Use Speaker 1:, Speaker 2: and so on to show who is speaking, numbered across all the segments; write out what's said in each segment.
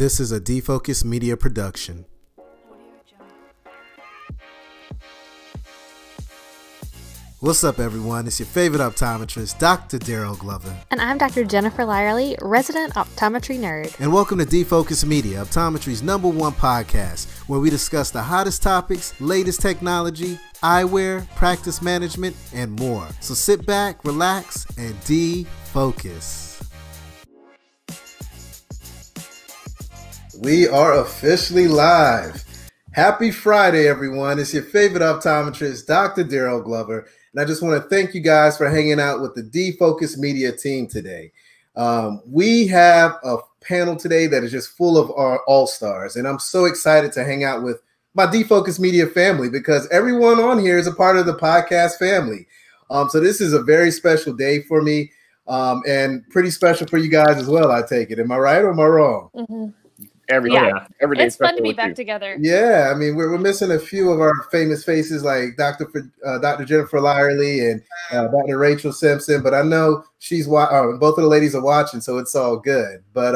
Speaker 1: This is a D-Focus Media production. What's up, everyone? It's your favorite optometrist, Dr. Darryl Glover.
Speaker 2: And I'm Dr. Jennifer Lyerly, resident optometry nerd.
Speaker 1: And welcome to D-Focus Media, optometry's #1 podcast, where we discuss the hottest topics, latest technology, eyewear, practice management, and more. So sit back, relax, and D-Focus. We are officially live. Happy Friday, everyone. It's your favorite optometrist, Dr. Darryl Glover. And I just want to thank you guys for hanging out with the D-Focus Media team today. We have a panel today that is just full of our all-stars. And I'm so excited to hang out with my D-Focus Media family because everyone on here is a part of the podcast family. So this is a very special day for me and pretty special for you guys as well, I take it. Am I right or am I wrong?
Speaker 2: Mm-hmm.
Speaker 3: Every day
Speaker 2: it's fun to be back together.
Speaker 1: Yeah, I mean, we're missing a few of our famous faces like Dr. Jennifer Lyerly and Dr. Rachel Simpson, but I know both of the ladies are watching, so it's all good. But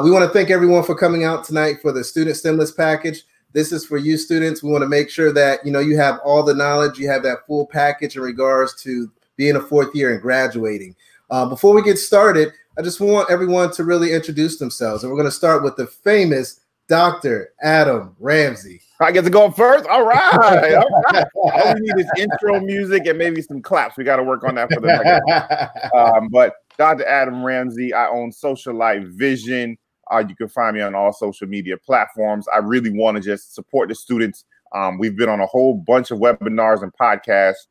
Speaker 1: we want to thank everyone for coming out tonight for the student stimulus package. This is for you students. We want to make sure that you have all the knowledge, you have that full package in regards to being a fourth year and graduating. Before we get started, I just want everyone to really introduce themselves. And we're going to start with the famous Dr. Adam Ramsay.
Speaker 3: I get to go first? All right. All right. All we need is intro music and maybe some claps. We got to work on that for the record. But Dr. Adam Ramsay, I own Social Life Vision. You can find me on all social media platforms. I really want to just support the students. We've been on a whole bunch of webinars and podcasts,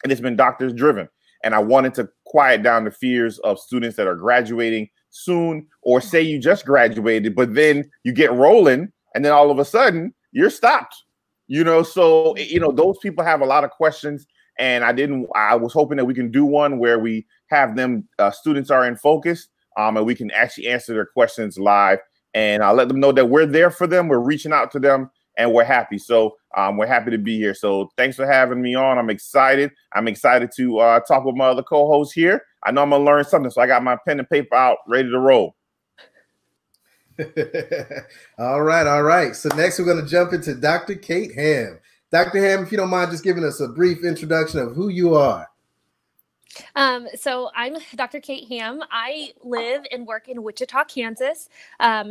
Speaker 3: and it's been doctors driven. And I wanted to quiet down the fears of students that are graduating soon, or say you just graduated, but then you get rolling and then all of a sudden you're stopped, so, those people have a lot of questions, and I was hoping that we can do one where we have them, students are in focus, and we can actually answer their questions live, and I'll let them know that we're there for them. We're reaching out to them, and we're happy. So we're happy to be here. So thanks for having me on. I'm excited. I'm excited to talk with my other co-hosts here. I know I'm going to learn something. So I got my pen and paper out, ready to roll.
Speaker 1: All right. So next we're going to jump into Dr. Kate Hamm. Dr. Hamm, if you don't mind just giving us a brief introduction of who you are.
Speaker 2: So I'm Dr. Kate Hamm. I live and work in Wichita, Kansas.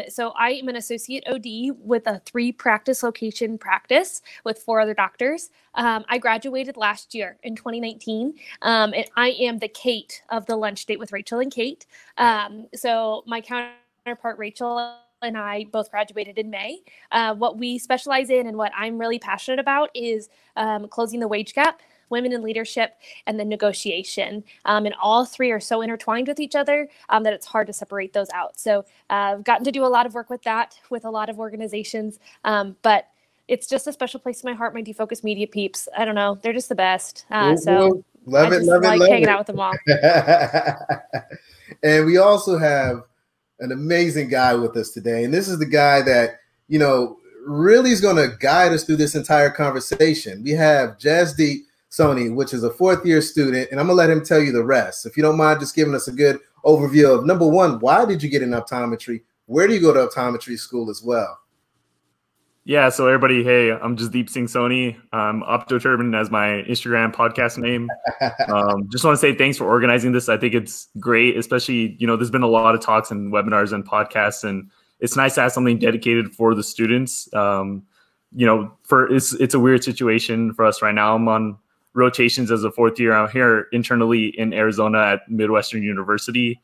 Speaker 2: So I am an associate OD with a 3-practice location practice with 4 other doctors. I graduated last year in 2019, and I am the Kate of the lunch date with Rachel and Kate. So my counterpart, Rachel, and I both graduated in May. What we specialize in and what I'm really passionate about is closing the wage gap, women in leadership, and then negotiation. And all 3 are so intertwined with each other that it's hard to separate those out. So I've gotten to do a lot of work with that, with a lot of organizations. But it's just a special place in my heart, my D-Focus Media peeps. I don't know. They're just the best. So
Speaker 1: love it,
Speaker 2: hanging out with them all.
Speaker 1: And we also have an amazing guy with us today. And this is the guy that, really is going to guide us through this entire conversation. We have Jasdeep Soni, which is a 4th-year student, and I'm going to let him tell you the rest. If you don't mind just giving us a good overview of, number one, why did you get in optometry? Where do you go to optometry school as well?
Speaker 4: Yeah, so everybody, hey, I'm Jasdeep Soni. I'm Optoturban as my Instagram podcast name. Just want to say thanks for organizing this. I think it's great, especially, there's been a lot of talks and webinars and podcasts, and it's nice to have something dedicated for the students. It's a weird situation for us right now. I'm on rotations as a 4th year out here internally in Arizona at Midwestern University.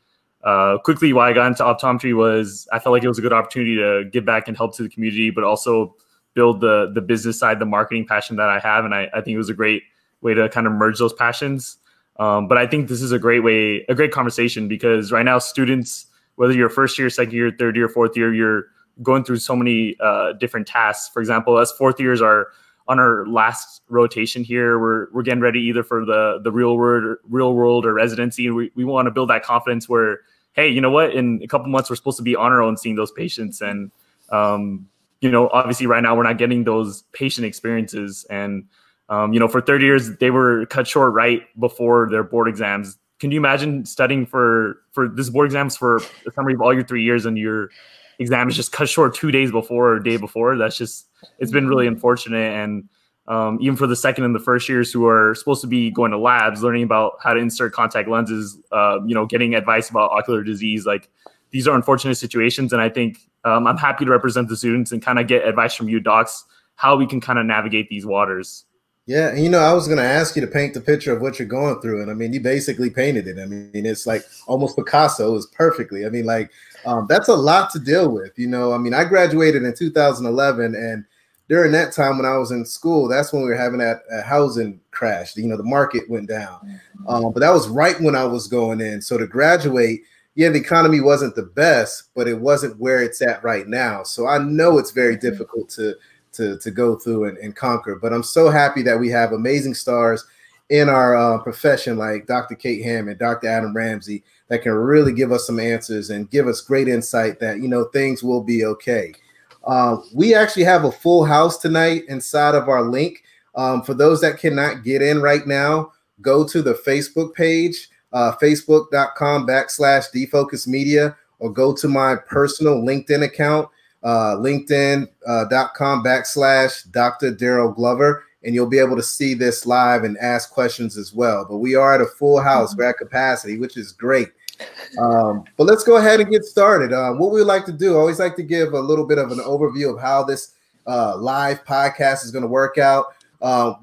Speaker 4: Quickly, why I got into optometry was I felt like it was a good opportunity to give back and help to the community, but also build the business side, the marketing passion that I have. And I think it was a great way to kind of merge those passions. But I think this is a great conversation because right now students, whether you're 1st year, 2nd year, 3rd year, 4th year, you're going through so many different tasks. For example, us 4th years are on our last rotation here. We're getting ready either for the real world or residency. And we want to build that confidence where, hey, you know what? In a couple months, we're supposed to be on our own seeing those patients. And, obviously right now we're not getting those patient experiences. And, for 3rd years, they were cut short right before their board exams. Can you imagine studying for this board exams for the summary of all your 3 years and you're exam is just cut short 2 days before or day before. That's just, it's been really unfortunate. And even for the second and the first years who are supposed to be going to labs, learning about how to insert contact lenses, getting advice about ocular disease, like these are unfortunate situations. And I think I'm happy to represent the students and kind of get advice from you docs, how we can kind of navigate these waters.
Speaker 1: Yeah, and I was going to ask you to paint the picture of what you're going through, and I mean, you basically painted it. I mean, it's like almost Picasso is perfectly. I mean, like that's a lot to deal with. I mean, I graduated in 2011, and during that time when I was in school, that's when we were having that housing crash. The market went down, but that was right when I was going in. So to graduate, yeah, the economy wasn't the best, but it wasn't where it's at right now. So I know it's very difficult to go through and conquer. But I'm so happy that we have amazing stars in our profession like Dr. Kate Hamm and Dr. Adam Ramsay that can really give us some answers and give us great insight that, things will be okay. We actually have a full house tonight inside of our link. For those that cannot get in right now, go to the Facebook page, facebook.com/defocusmedia, or go to my personal LinkedIn account, linkedin.com/Dr. Darryl Glover, and you'll be able to see this live and ask questions as well. But we are at a full house. We're at capacity, which is great. But let's go ahead and get started. What we like to do, I always like to give a little bit of an overview of how this live podcast is going to work out.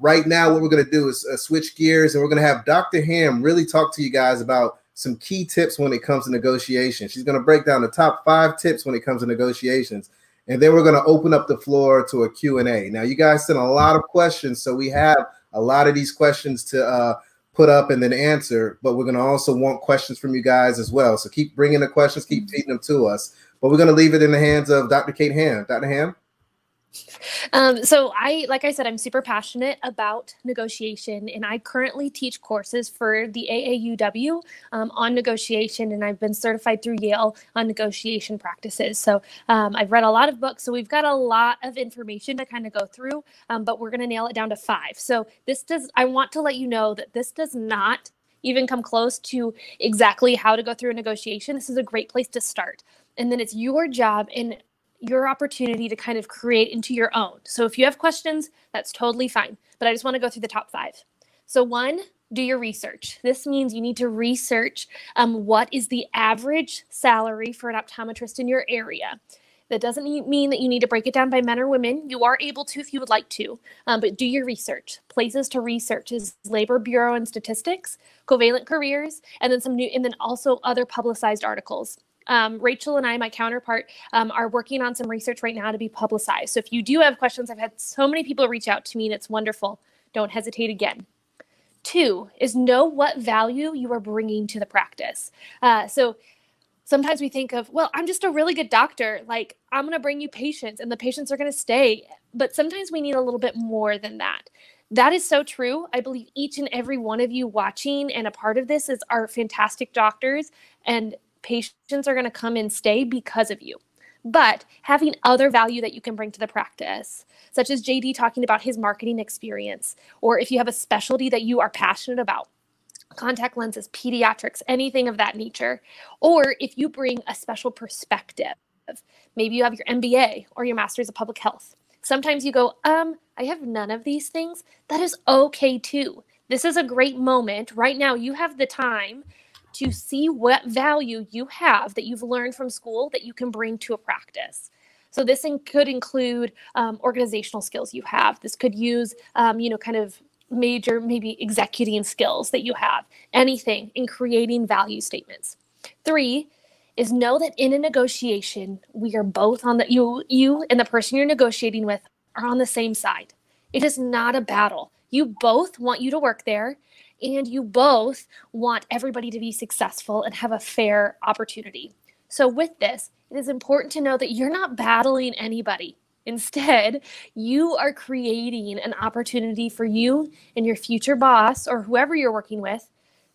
Speaker 1: Right now, what we're going to do is switch gears, and we're going to have Dr. Hamm really talk to you guys about some key tips when it comes to negotiation. She's going to break down the top 5 tips when it comes to negotiations. And then we're going to open up the floor to a Q&A. Now, you guys sent a lot of questions, so we have a lot of these questions to put up and then answer, but we're going to also want questions from you guys as well. So keep bringing the questions, keep feeding them to us. But we're going to leave it in the hands of Dr. Kate Hamm. Dr. Hamm?
Speaker 2: So like I said, I'm super passionate about negotiation, and I currently teach courses for the AAUW on negotiation, and I've been certified through Yale on negotiation practices. So I've read a lot of books, so we've got a lot of information to kind of go through, but we're going to nail it down to 5. So I want to let you know that this does not even come close to exactly how to go through a negotiation. This is a great place to start. And then it's your job and your opportunity to kind of create into your own. So if you have questions, that's totally fine. But I just want to go through the top 5. So 1, do your research. This means you need to research what is the average salary for an optometrist in your area. That doesn't mean that you need to break it down by men or women. You are able to if you would like to, but do your research. Places to research is Labor Bureau and Statistics, Covalent Careers, and then also other publicized articles. Rachel and I, my counterpart, are working on some research right now to be publicized. So if you do have questions, I've had so many people reach out to me, and it's wonderful. Don't hesitate again. 2 is know what value you are bringing to the practice. So sometimes we think of, well, I'm just a really good doctor. Like, I'm going to bring you patients, and the patients are going to stay. But sometimes we need a little bit more than that. That is so true. I believe each and every one of you watching and a part of this are fantastic doctors, and patients are going to come and stay because of you. But having other value that you can bring to the practice, such as JD talking about his marketing experience, or if you have a specialty that you are passionate about, contact lenses, pediatrics, anything of that nature, or if you bring a special perspective, maybe you have your MBA or your Master's of Public Health. Sometimes you go, I have none of these things. That is okay too. This is a great moment. Right now, you have the time to see what value you have that you've learned from school that you can bring to a practice. So this could include organizational skills you have. This could use, kind of major, maybe executing skills that you have, anything in creating value statements. 3 is know that in a negotiation, we are both on you and the person you're negotiating with are on the same side. It is not a battle. You both want you to work there, and you both want everybody to be successful and have a fair opportunity. So with this, it is important to know that you're not battling anybody. Instead, you are creating an opportunity for you and your future boss or whoever you're working with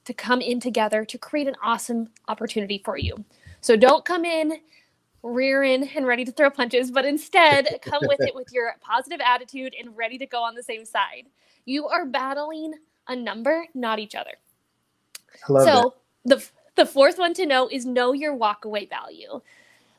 Speaker 2: to come in together to create an awesome opportunity for you. So don't come in rearing and ready to throw punches, but instead come with it with your positive attitude and ready to go on the same side. You are battling a number, not each other.
Speaker 1: I love that.
Speaker 2: The 4th one to know is know your walkaway value.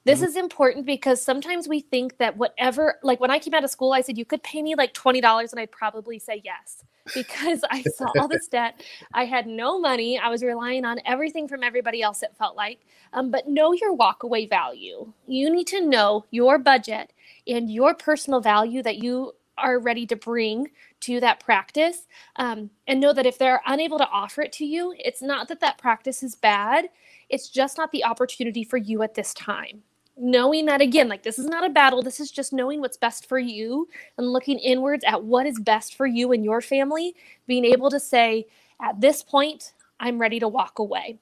Speaker 2: This is important because sometimes we think that whatever, like when I came out of school, I said, you could pay me like $20 and I'd probably say yes, because I saw all this debt. I had no money. I was relying on everything from everybody else, it felt like. But know your walkaway value. You need to know your budget and your personal value that you are ready to bring to that practice. And know that if they're unable to offer it to you, it's not that that practice is bad. It's just not the opportunity for you at this time. Knowing that, again, like this is not a battle. This is just knowing what's best for you and looking inwards at what is best for you and your family, being able to say, at this point, I'm ready to walk away.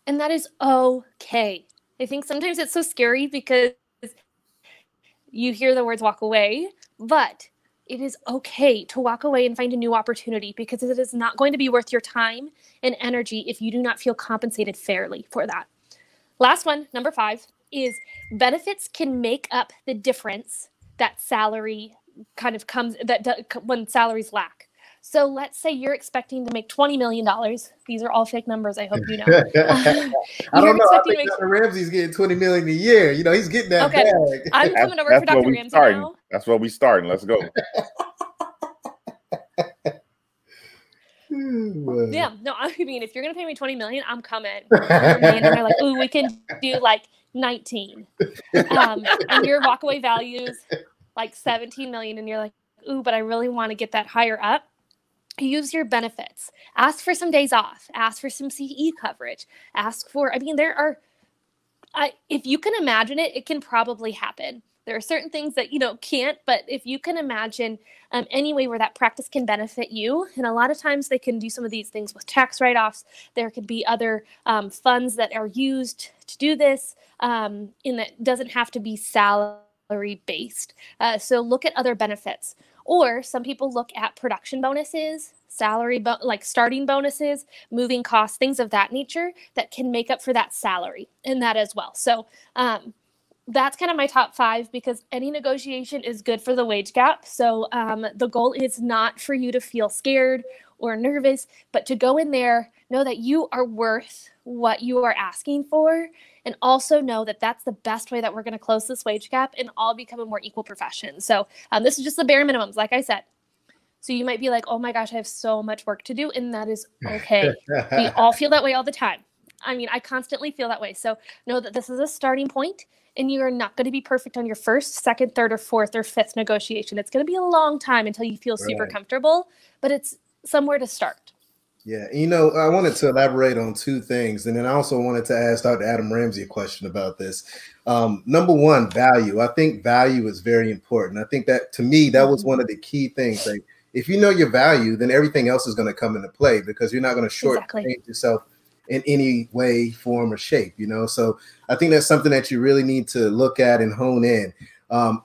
Speaker 2: And that is okay. I think sometimes it's so scary because you hear the words walk away, but it is okay to walk away and find a new opportunity, because it is not going to be worth your time and energy if you do not feel compensated fairly for that. Last one, number 5, is benefits can make up the difference that salary kind of comes when salaries lack. So let's say you're expecting to make $20 million. These are all fake numbers, I hope you know.
Speaker 1: I don't know. I think Dr. Ramsay's getting $20 million a year. You know, he's getting that bag.
Speaker 2: I'm coming over for Dr. Ramsay now.
Speaker 3: That's where we starting. Let's go.
Speaker 2: Yeah, no, I mean, if you're gonna pay me $20 million, I'm coming. And they're like, ooh, we can do like 19. And your walkaway values like 17 million, and you're like, ooh, but I really want to get that higher up. Use your benefits. Ask for some days off. Ask for some CE coverage. Ask for, I mean, there are, if you can imagine it, it can probably happen. There are certain things that, you know, can't, but if you can imagine any way where that practice can benefit you, and a lot of times they can do some of these things with tax write-offs. There could be other funds that are used to do this, and that doesn't have to be salary-based. So look at other benefits. Or some people look at production bonuses, like starting bonuses, moving costs, things of that nature that can make up for that salary and that as well. So that's kind of my top 5, because any negotiation is good for the wage gap. So the goal is not for you to feel scared or nervous, but to go in there, know that you are worth what you are asking for, and also know that that's the best way that we're going to close this wage gap and all become a more equal profession. So this is just the bare minimums, like I said. So you might be like, oh my gosh, I have so much work to do, and that is okay. We all feel that way all the time. I mean, I constantly feel that way. So know that this is a starting point, and you are not going to be perfect on your first, second, third, or fourth, or fifth negotiation. It's going to be a long time until you feel super comfortable, but it's somewhere to start.
Speaker 1: Yeah, you know, I wanted to elaborate on 2 things, and then I also wanted to ask Dr. Adam Ramsay a question about this. Number 1, value. I think value is very important. I think that, to me, that was one of the key things. Like, if you know your value, then everything else is going to come into play, because you're not going to shortchange yourself in any way, form, or shape, you know? So I think that's something that you really need to look at and hone in.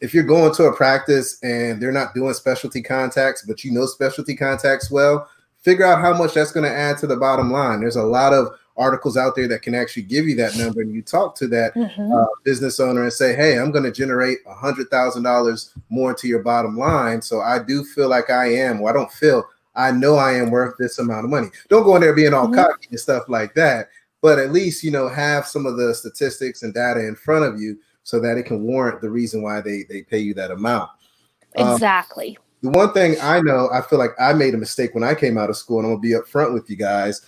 Speaker 1: If you're going to a practice and they're not doing specialty contacts, but you know specialty contacts well, figure out how much that's going to add to the bottom line. There's a lot of articles out there that can actually give you that number, and you talk to that business owner and say, hey, I'm going to generate $100,000 more to your bottom line. So I do feel like I know I am worth this amount of money. Don't go in there being all cocky and stuff like that, but at least, you know, have some of the statistics and data in front of you so that it can warrant the reason why they pay you that amount.
Speaker 2: Exactly.
Speaker 1: The one thing I know, I feel like I made a mistake when I came out of school, and I'm gonna be upfront with you guys,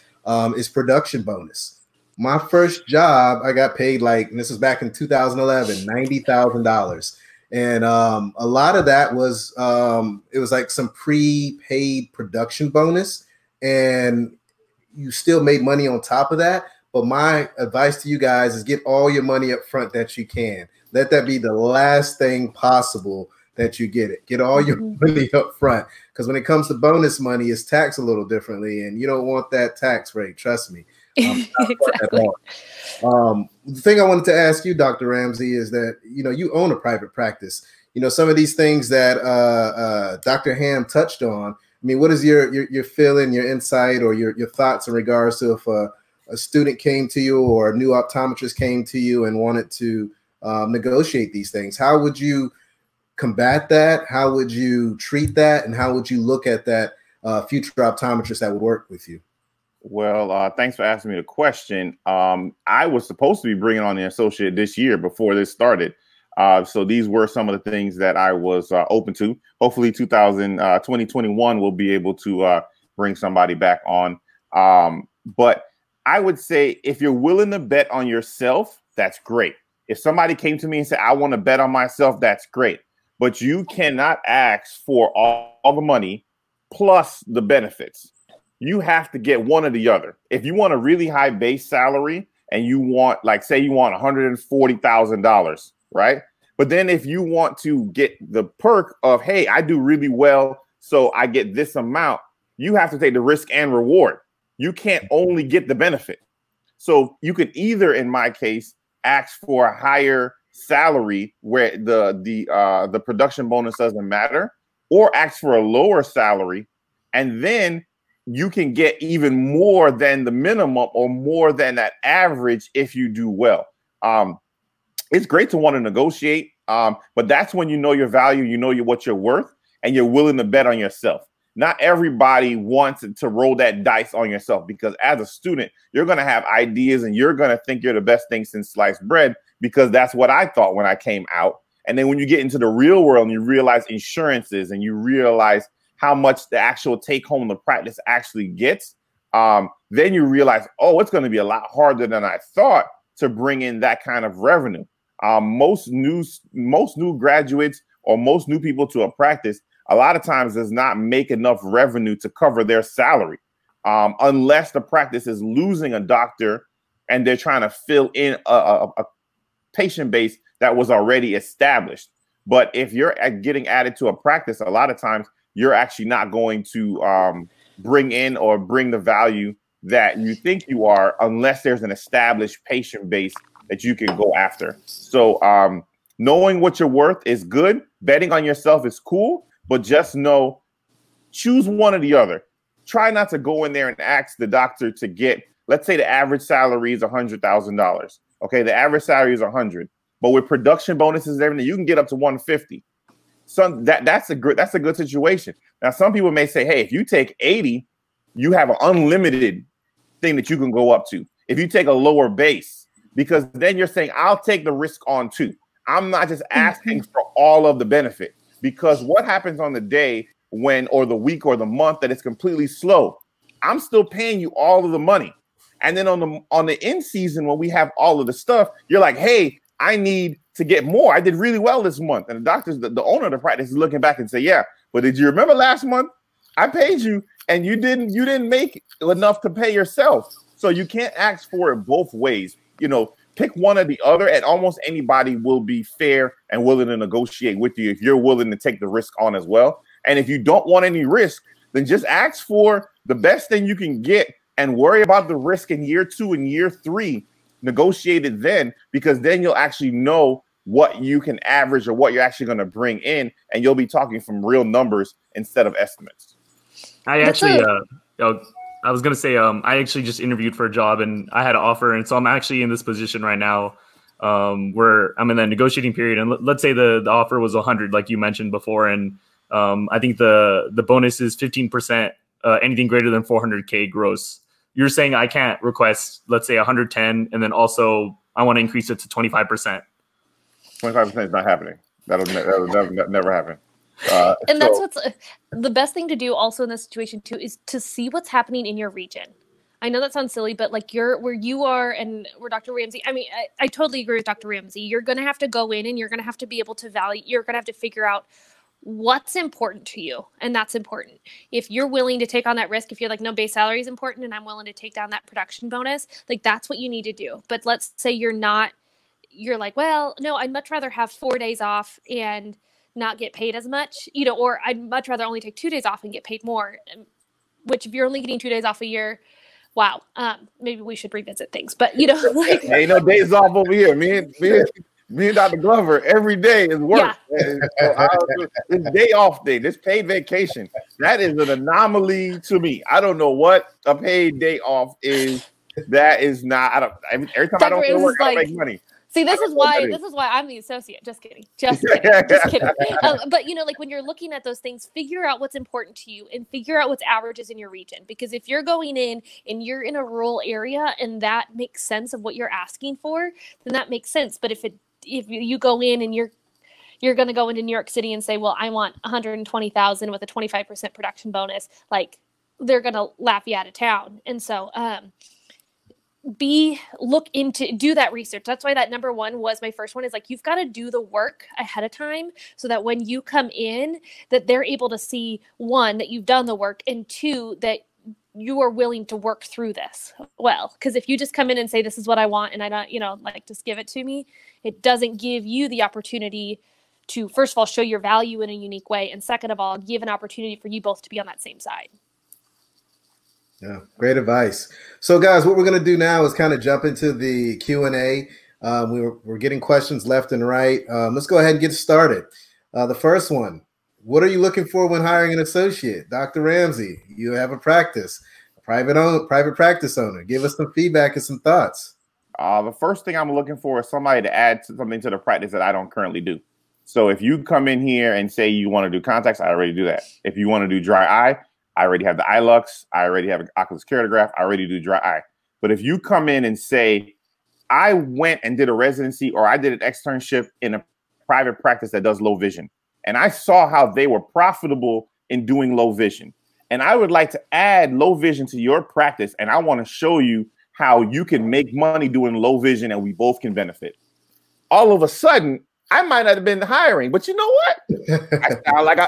Speaker 1: is production bonus. My first job, I got paid and this was back in 2011, $90,000. And a lot of that was, it was like some prepaid production bonus, and you still made money on top of that. But my advice to you guys is get all your money up front that you can. Let that be the last thing possible that you get it. Get all your money up front, because when it comes to bonus money, it's taxed a little differently, and you don't want that tax rate. Trust me.
Speaker 2: Exactly.
Speaker 1: The thing I wanted to ask you, Dr. Ramsay, is that, you know, you own a private practice. You know, some of these things that Dr. Hamm touched on. I mean, what is your feeling, your insight, or your thoughts in regards to if a student came to you or a new optometrist came to you and wanted to negotiate these things? How would you combat that? How would you treat that? And how would you look at that future optometrist that would work with you?
Speaker 3: Well, thanks for asking me the question. I was supposed to be bringing on the associate this year before this started. So these were some of the things that I was open to. Hopefully 2021 will be able to bring somebody back on. But I would say if you're willing to bet on yourself, that's great. If somebody came to me and said, I want to bet on myself, that's great. But you cannot ask for all the money plus the benefits. You have to get one or the other. If you want a really high base salary and you want, like, say you want $140,000, right? But then if you want to get the perk of, hey, I do really well, so I get this amount, you have to take the risk and reward. You can't only get the benefit. So you could either, in my case, ask for a higher salary where the production bonus doesn't matter, or ask for a lower salary, and then you can get even more than the minimum or more than that average if you do well. It's great to want to negotiate, but that's when you know your value, you know what you're worth, and you're willing to bet on yourself. Not everybody wants to roll that dice on yourself, because as a student, you're going to have ideas and you're going to think you're the best thing since sliced bread, because that's what I thought when I came out. And then when you get into the real world and you realize insurances and you realize how much the actual take home the practice actually gets, then you realize, oh, it's going to be a lot harder than I thought to bring in that kind of revenue. Most new graduates or most new people to a practice a lot of times does not make enough revenue to cover their salary, unless the practice is losing a doctor and they're trying to fill in a patient base that was already established. But if you're getting added to a practice, a lot of times you're actually not going to bring in or bring the value that you think you are, unless there's an established patient base that you can go after. So knowing what you're worth is good. Betting on yourself is cool, but just know, choose one or the other. Try not to go in there and ask the doctor to get, let's say the average salary is $100,000. Okay, the average salary is 100, but with production bonuses and everything, you can get up to 150. So that's a good situation. Now, some people may say, hey, if you take 80, you have an unlimited thing that you can go up to. If you take a lower base, because then you're saying, I'll take the risk on too. I'm not just asking for all of the benefit, because what happens on the day when, or the week or the month that it's completely slow, I'm still paying you all of the money. And then on the in season, when we have all of the stuff, you're like, hey, I need to get more. I did really well this month. And the doctors, the owner of the practice is looking back and say, yeah, but did you remember last month? I paid you and you didn't make enough to pay yourself. So you can't ask for it both ways. You know, pick one or the other, and almost anybody will be fair and willing to negotiate with you if you're willing to take the risk on as well. And if you don't want any risk, then just ask for the best thing you can get and worry about the risk in year 2 and year 3. Negotiate it then, because then you'll actually know what you can average or what you're actually going to bring in, and you'll be talking from real numbers instead of estimates.
Speaker 4: I actually, I was going to say, I actually just interviewed for a job and I had an offer. And so I'm actually in this position right now where I'm in the negotiating period. And let's say the offer was 100, like you mentioned before. And I think the bonus is 15%, anything greater than 400K gross. You're saying I can't request, let's say 110. And then also I want to increase it to 25%.
Speaker 3: 25% is not happening. That'll never happen.
Speaker 2: And that's what's the best thing to do also in this situation too, is to see what's happening in your region. I know that sounds silly, but like where you are and where Dr. Ramsay, I mean, I totally agree with Dr. Ramsay. You're going to have to go in and you're going to have to be able to you're going to have to figure out what's important to you. And that's important. If you're willing to take on that risk, if you're like, no, base salary is important and I'm willing to take down that production bonus, like that's what you need to do. But let's say you're like, well, no, I'd much rather have 4 days off and not get paid as much, or I'd much rather only take 2 days off and get paid more, which if you're only getting 2 days off a year, wow, maybe we should revisit things, but like
Speaker 3: ain't no days off over here. Me and Dr. Glover, every day is work. Yeah. This day off day, this paid vacation, that is an anomaly to me. I don't know what a paid day off is. That is not, every time I don't go to work, I make money.
Speaker 2: See, this is why I'm the associate. Just kidding. Just kidding. Just kidding. But you know, like when you're looking at those things, figure out what's important to you and figure out what's averages in your region. Because if you're going in and you're in a rural area and that makes sense of what you're asking for, then that makes sense. But if you go in and you're going to go into New York City and say, well, I want 120,000 with a 25% production bonus, like they're going to laugh you out of town. And so, do that research. That's why that number one was my first one, is like, you've got to do the work ahead of time so that when you come in, that they're able to see, one, that you've done the work, and two, that you are willing to work through this well. Because if you just come in and say, this is what I want, and I don't, like, just give it to me, it doesn't give you the opportunity to, first of all, show your value in a unique way. And second of all, give an opportunity for you both to be on that same side.
Speaker 1: Yeah, great advice. So guys, what we're going to do now is kind of jump into the Q&A. We're getting questions left and right. Let's go ahead and get started. The first one, what are you looking for when hiring an associate? Dr. Ramsay, you have a practice, a private practice owner. Give us some feedback and some thoughts.
Speaker 3: The first thing I'm looking for is somebody to add something to the practice that I don't currently do. So if you come in here and say you want to do contacts, I already do that. If you want to do dry eye, I already have the eye lux. I already have an oculus keratograph. I already do dry eye. But if you come in and say, I went and did a residency or I did an externship in a private practice that does low vision, and I saw how they were profitable in doing low vision, and I would like to add low vision to your practice, and I want to show you how you can make money doing low vision and we both can benefit. All of a sudden, I might not have been hiring, but you know what?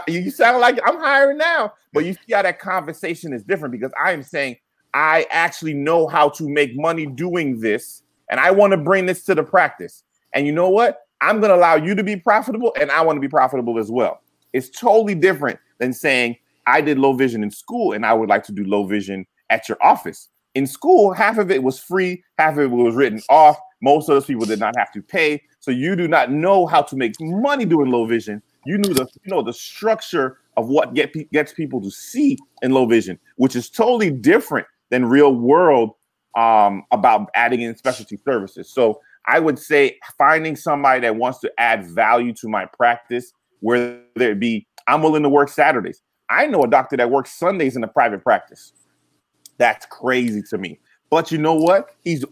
Speaker 3: You sound like I'm hiring now. But you see how that conversation is different, because I am saying I actually know how to make money doing this, and I want to bring this to the practice. And you know what? I'm going to allow you to be profitable, and I want to be profitable as well. It's totally different than saying I did low vision in school, and I would like to do low vision at your office. In school, half of it was free, half of it was written off. Most of those people did not have to pay. So you do not know how to make money doing low vision. You know the structure of what gets people to see in low vision, which is totally different than real world about adding in specialty services. So I would say finding somebody that wants to add value to my practice, whether it be I'm willing to work Saturdays. I know a doctor that works Sundays in a private practice. That's crazy to me. But you know what? He's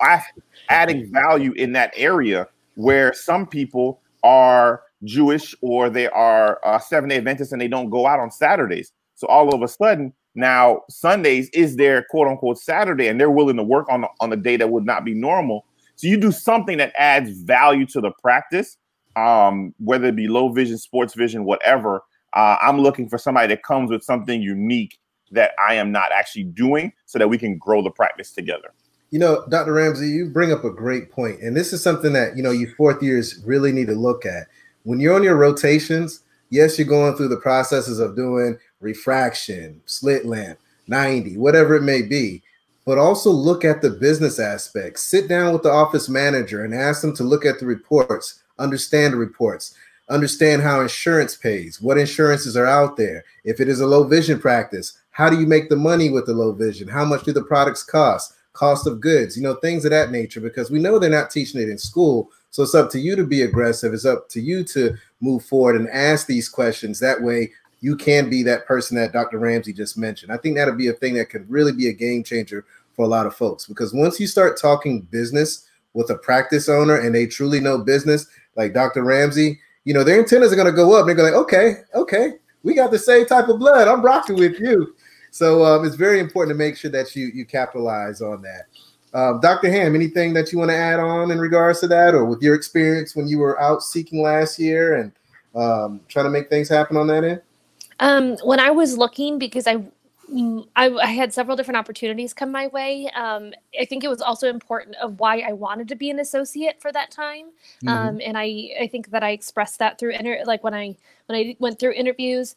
Speaker 3: adding value in that area where some people are Jewish or they are Seventh-day Adventists and they don't go out on Saturdays. So all of a sudden, now Sundays is their quote unquote Saturday, and they're willing to work on a day that would not be normal. So you do something that adds value to the practice, whether it be low vision, sports vision, whatever. I'm looking for somebody that comes with something unique that I am not actually doing, so that we can grow the practice together.
Speaker 1: You know, Dr. Ramsay, you bring up a great point, and this is something that, you fourth years really need to look at. When you're on your rotations, yes, you're going through the processes of doing refraction, slit lamp, 90, whatever it may be, but also look at the business aspects. Sit down with the office manager and ask them to look at the reports, understand the reports, understand how insurance pays, what insurances are out there. If it is a low vision practice, how do you make the money with the low vision? How much do the products cost? Cost of goods, things of that nature, because we know they're not teaching it in school. So it's up to you to be aggressive. It's up to you to move forward and ask these questions. That way you can be that person that Dr. Ramsay just mentioned. I think that'll be a thing that could really be a game changer for a lot of folks, because once you start talking business with a practice owner and they truly know business, like Dr. Ramsay, their antennas are going to go up. They're going to like, okay, we got the same type of blood. I'm rocking with you. So it's very important to make sure that you capitalize on that. Dr. Hamm, anything that you want to add on in regards to that, or with your experience when you were out seeking last year and trying to make things happen on that end?
Speaker 2: When I was looking, because I had several different opportunities come my way. I think it was also important of why I wanted to be an associate for that time. And I think that I expressed that through when I went through interviews,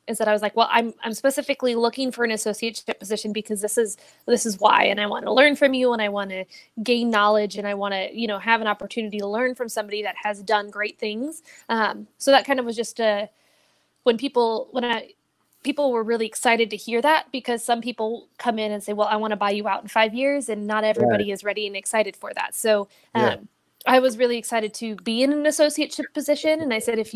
Speaker 2: is that I was like, well, I'm specifically looking for an associateship position because this is why, and I want to learn from you, and I want to gain knowledge, and I want to, have an opportunity to learn from somebody that has done great things. So that kind of was just when people were really excited to hear that, because some people come in and say, well, I want to buy you out in 5 years, and not everybody is ready and excited for that. So I was really excited to be in an associateship position. And I said, if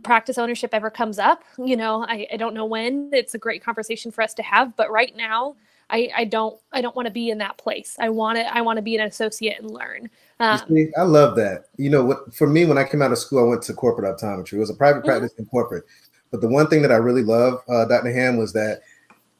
Speaker 2: practice ownership ever comes up, you know, I don't know when. It's a great conversation for us to have. But right now, I don't want to be in that place. I want to be an associate and learn.
Speaker 1: See, I love that. You know what? For me, when I came out of school, I went to corporate optometry. It was a private practice in corporate. But the one thing that I really love, Dr. Hamm, was that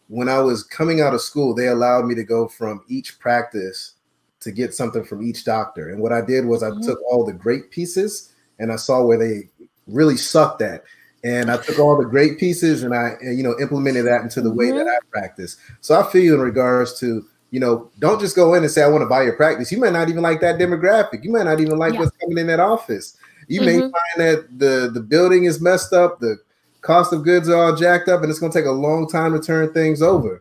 Speaker 1: when I was coming out of school, they allowed me to go from each practice to get something from each doctor. And what I did was I took all the great pieces and I saw where they really sucked at. And I took all the great pieces and I, you know, implemented that into the way that I practice. So I feel you in regards to, you know, don't just go in and say, I want to buy your practice. You might not even like that demographic. You might not even like what's coming in that office. You may find that the building is messed up. The cost of goods are all jacked up and it's going to take a long time to turn things over.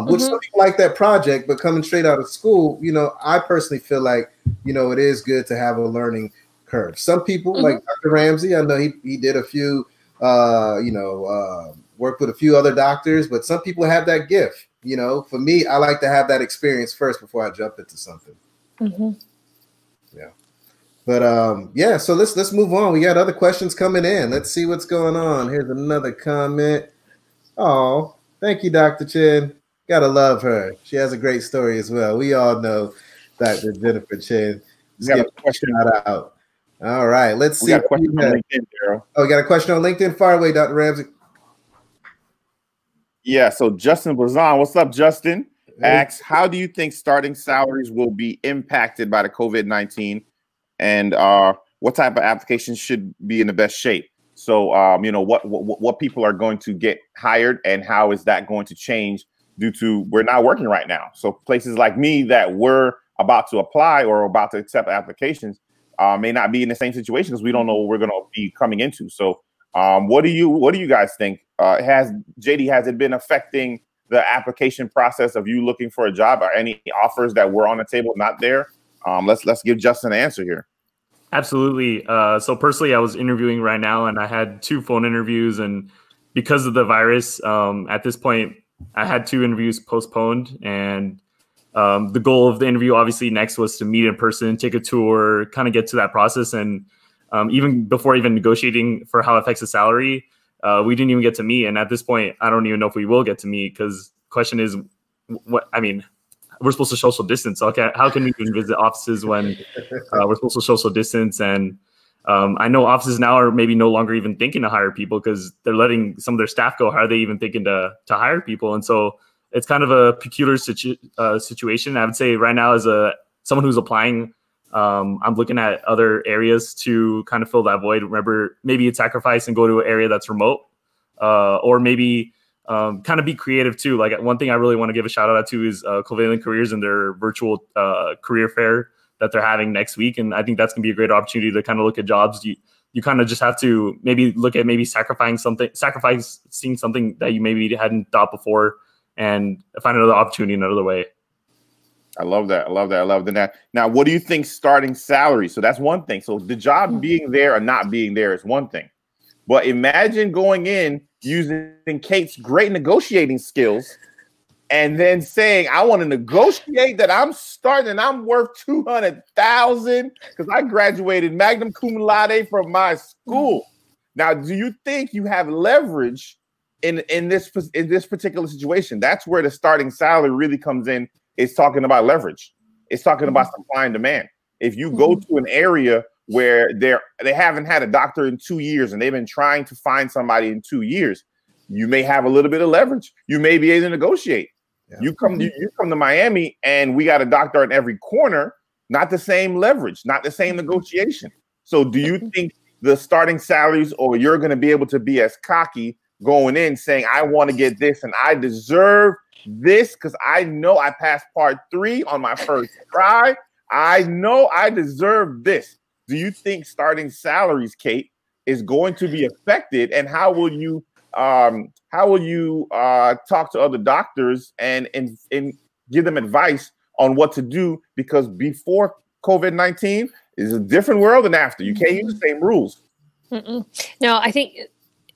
Speaker 1: Which some people like that project, but coming straight out of school, you know, I personally feel like, you know, it is good to have a learning curve. Some people like Dr. Ramsay, I know he did a few, worked with a few other doctors, but some people have that gift. You know, for me, I like to have that experience first before I jump into something. Yeah. But yeah, so let's move on. We got other questions coming in. Let's see what's going on. Here's another comment. Oh, thank you, Dr. Chen. Gotta love her. She has a great story as well. We all know Dr. Jennifer Chen.
Speaker 3: We got a question
Speaker 1: out. All right, let's see.
Speaker 3: We got a question on LinkedIn, Darryl.
Speaker 1: Oh, we got a question on LinkedIn. Fire away, Dr. Ramsay.
Speaker 3: Yeah, so Justin Blazon, what's up, Justin? Asks, how do you think starting salaries will be impacted by the COVID-19, and what type of applications should be in the best shape? So, you know, what people are going to get hired, and how is that going to change due to we're not working right now? So places like me that we're about to apply or about to accept applications may not be in the same situation because we don't know what we're going to be coming into. So, what do you guys think? Has it been affecting the application process of you looking for a job? Are any offers that were on the table not there? Let's give Justin an answer here.
Speaker 4: Absolutely. So personally, I was interviewing right now and I had 2 phone interviews, and because of the virus, at this point, I had 2 interviews postponed, and the goal of the interview obviously next was to meet in person, take a tour, kind of get to that process. And even before even negotiating for how it affects the salary, we didn't even get to meet. And at this point, I don't even know if we will get to meet, because the question is, we're supposed to social distance. So how can we even visit offices when we're supposed to social distance? And I know offices now are maybe no longer even thinking to hire people because they're letting some of their staff go. How are they even thinking to hire people? And so it's kind of a peculiar situation. I would say right now, as someone who's applying, I'm looking at other areas to kind of fill that void. Remember, maybe it's sacrifice and go to an area that's remote, or maybe kind of be creative too. Like, one thing I really want to give a shout out to is Covalent Careers and their virtual career fair that they're having next week. And I think that's gonna be a great opportunity to kind of look at jobs. You kind of just have to maybe look at sacrificing something that you maybe hadn't thought before, and find another opportunity another way.
Speaker 3: I love that. I love that. Now, what do you think starting salary? So that's one thing. So the job being there or not being there is one thing. But imagine going in using Kate's great negotiating skills and then saying, I want to negotiate that I'm starting and I'm worth $200,000 because I graduated magna cum laude from my school. Now, do you think you have leverage in this particular situation? That's where the starting salary really comes in. It's talking about leverage. It's talking about supply and demand. If you go to an area where they haven't had a doctor in 2 years and they've been trying to find somebody in 2 years, you may have a little bit of leverage. You may be able to negotiate. Yeah. You come to Miami and we got a doctor in every corner, not the same leverage, not the same negotiation. So do you think the starting salaries, or you're going to be able to be as cocky going in saying, I want to get this and I deserve this because I know I passed part 3 on my first try. I know I deserve this. Do you think starting salaries, Kate, is going to be affected? And how will you talk to other doctors and give them advice on what to do? Because before COVID-19 is a different world than after. You can't use the same rules.
Speaker 2: No, I think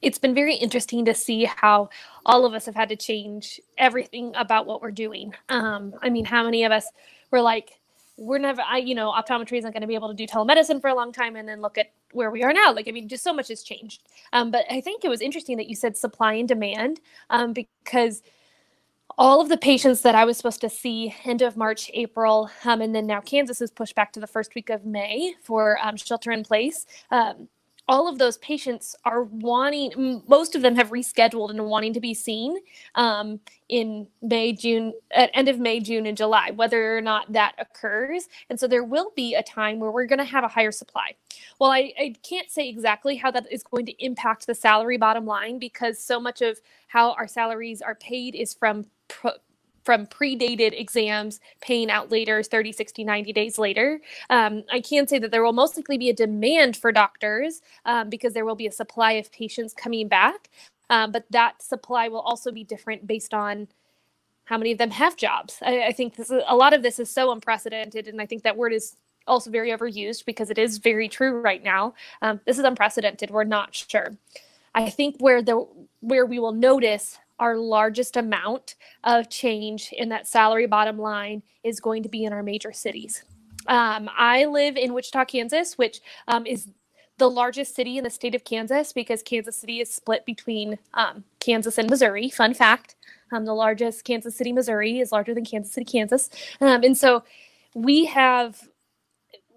Speaker 2: it's been very interesting to see how all of us have had to change everything about what we're doing. I mean, how many of us were like, we're never, optometry isn't going to be able to do telemedicine for a long time, and then look at where we are now. Like, I mean, just so much has changed. But I think it was interesting that you said supply and demand, because all of the patients that I was supposed to see end of March, April, and then now Kansas is pushed back to the first week of May for shelter in place. All of those patients are wanting, most of them have rescheduled and wanting to be seen in May, June, at end of May, June, and July, whether or not that occurs. And so there will be a time where we're going to have a higher supply. Well, I can't say exactly how that is going to impact the salary bottom line, because so much of how our salaries are paid is from predated exams paying out later, 30, 60, 90 days later. I can say that there will most likely be a demand for doctors because there will be a supply of patients coming back. But that supply will also be different based on how many of them have jobs. I think a lot of this is so unprecedented, and I think that word is also very overused because it is very true right now. This is unprecedented. We're not sure. I think where we will notice our largest amount of change in that salary bottom line is going to be in our major cities. I live in Wichita, Kansas, which is the largest city in the state of Kansas, because Kansas City is split between Kansas and Missouri. Fun fact, the largest Kansas City, Missouri is larger than Kansas City, Kansas. And so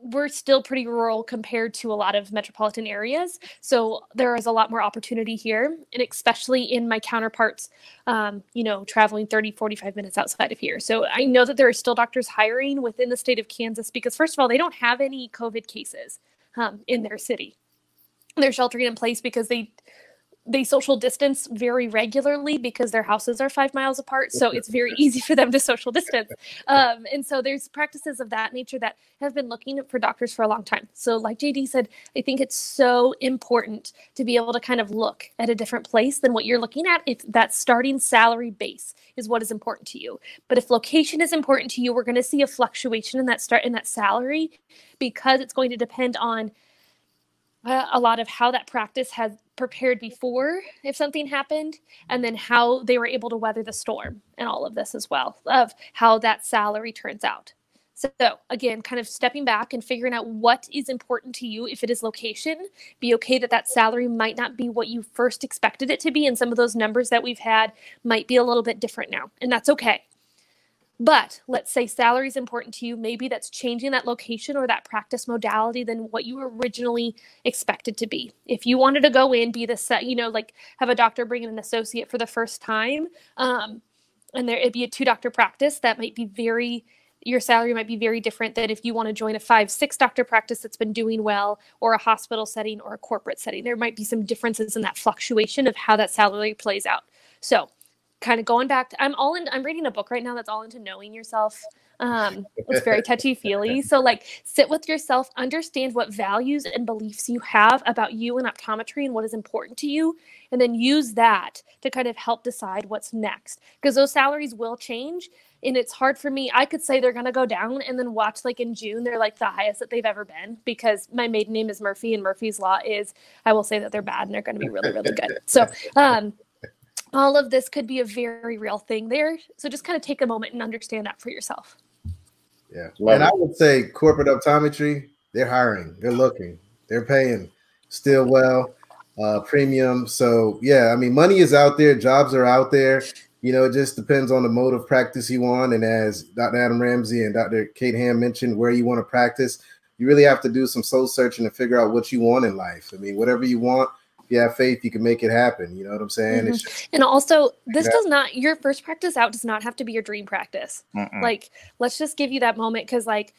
Speaker 2: we're still pretty rural compared to a lot of metropolitan areas. So there is a lot more opportunity here, and especially in my counterparts, traveling 30, 45 minutes outside of here. So I know that there are still doctors hiring within the state of Kansas because, first of all, they don't have any COVID cases in their city. They're sheltering in place because they social distance very regularly because their houses are 5 miles apart. So it's very easy for them to social distance. And so there's practices of that nature that have been looking for doctors for a long time. So like JD said, I think it's so important to be able to kind of look at a different place than what you're looking at if that starting salary base is what is important to you. But if location is important to you, we're going to see a fluctuation in that salary, because it's going to depend on a lot of how that practice has prepared before if something happened, and then how they were able to weather the storm and all of this as well, of how that salary turns out. So again, kind of stepping back and figuring out what is important to you. If it is location, be okay that salary might not be what you first expected it to be, and some of those numbers that we've had might be a little bit different now, and that's okay. But let's say salary is important to you. Maybe that's changing that location or that practice modality than what you originally expected to be. If you wanted to go in, be like have a doctor bring in an associate for the first time, and it'd be a 2-doctor practice, that might be your salary might be very different than if you want to join a 5-6 doctor practice that's been doing well, or a hospital setting or a corporate setting. There might be some differences in that fluctuation of how that salary plays out. So kind of going back to, I'm reading a book right now that's all into knowing yourself. It's very touchy-feely. So like, sit with yourself, understand what values and beliefs you have about you and optometry and what is important to you, and then use that to kind of help decide what's next. Because those salaries will change, and it's hard for me. I could say they're going to go down, and then watch like in June, they're like the highest that they've ever been, because my maiden name is Murphy, and Murphy's Law is, I will say that they're bad and they're going to be really, really good. So, all of this could be a very real thing there. So just kind of take a moment and understand that for yourself.
Speaker 1: Yeah. And I would say corporate optometry, they're hiring, they're looking, they're paying still well, premium. So yeah, I mean, money is out there, jobs are out there. It just depends on the mode of practice you want. And as Dr. Adam Ramsay and Dr. Kate Hamm mentioned, where you want to practice, you really have to do some soul searching to figure out what you want in life. I mean, whatever you want, if you have faith, you can make it happen. You know what I'm saying?
Speaker 2: Mm-hmm.
Speaker 1: It's just,
Speaker 2: and also, your first practice out does not have to be your dream practice. Like, let's just give you that moment. Cause like,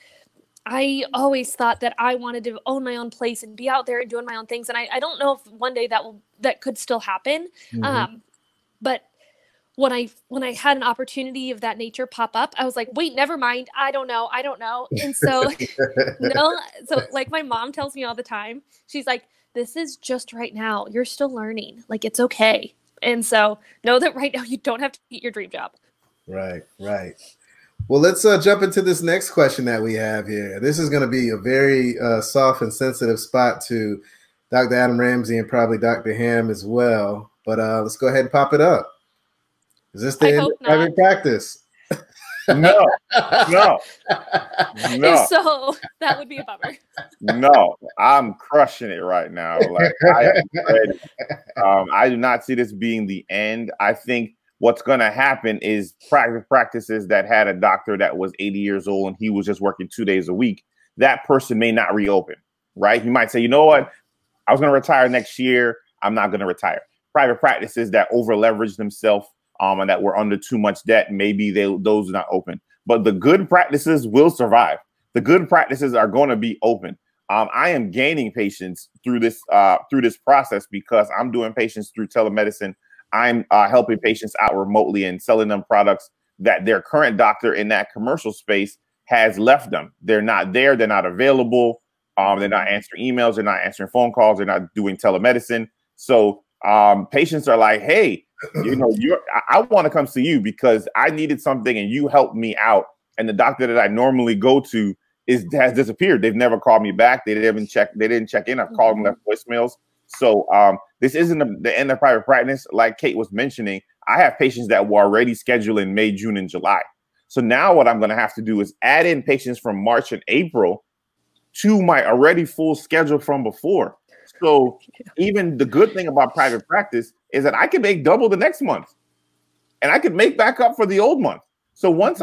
Speaker 2: I always thought that I wanted to own my own place and be out there and doing my own things. And I don't know if one day that could still happen. But when I had an opportunity of that nature pop up, I was like, wait, never mind. I don't know. And so, so like my mom tells me all the time, she's like, this is just right now. You're still learning. Like, it's okay. And so know that right now you don't have to get your dream job.
Speaker 1: Right. Well, let's jump into this next question that we have here. This is going to be a very soft and sensitive spot to Dr. Adam Ramsay and probably Dr. Hamm as well. But let's go ahead and pop it up. Is this the end of private practice?
Speaker 3: No, no, no.
Speaker 2: So that would be a bummer.
Speaker 3: No, I'm crushing it right now. Like I am ready. I do not see this being the end. I think what's going to happen is private practices that had a doctor that was 80 years old and he was just working 2 days a week. That person may not reopen, right? He might say, you know what? I was going to retire next year. I'm not going to retire. Private practices that over leveraged themselves and that were under too much debt, maybe those are not open. But the good practices will survive. The good practices are going to be open. I am gaining patients through this process because I'm doing patients through telemedicine. I'm helping patients out remotely and selling them products that their current doctor in that commercial space has left them. They're not there. They're not available. They're not answering emails. They're not answering phone calls. They're not doing telemedicine. So patients are like, hey, you know, I want to come see you because I needed something and you helped me out. And the doctor that I normally go to has disappeared. They've never called me back. They didn't check in. I've called them, left voicemails. So this isn't the end of private practice. Like Kate was mentioning, I have patients that were already scheduled in May, June, and July. So now what I'm going to have to do is add in patients from March and April to my already full schedule from before. So even the good thing about private practice is that I can make double the next month and I can make back up for the old month. So once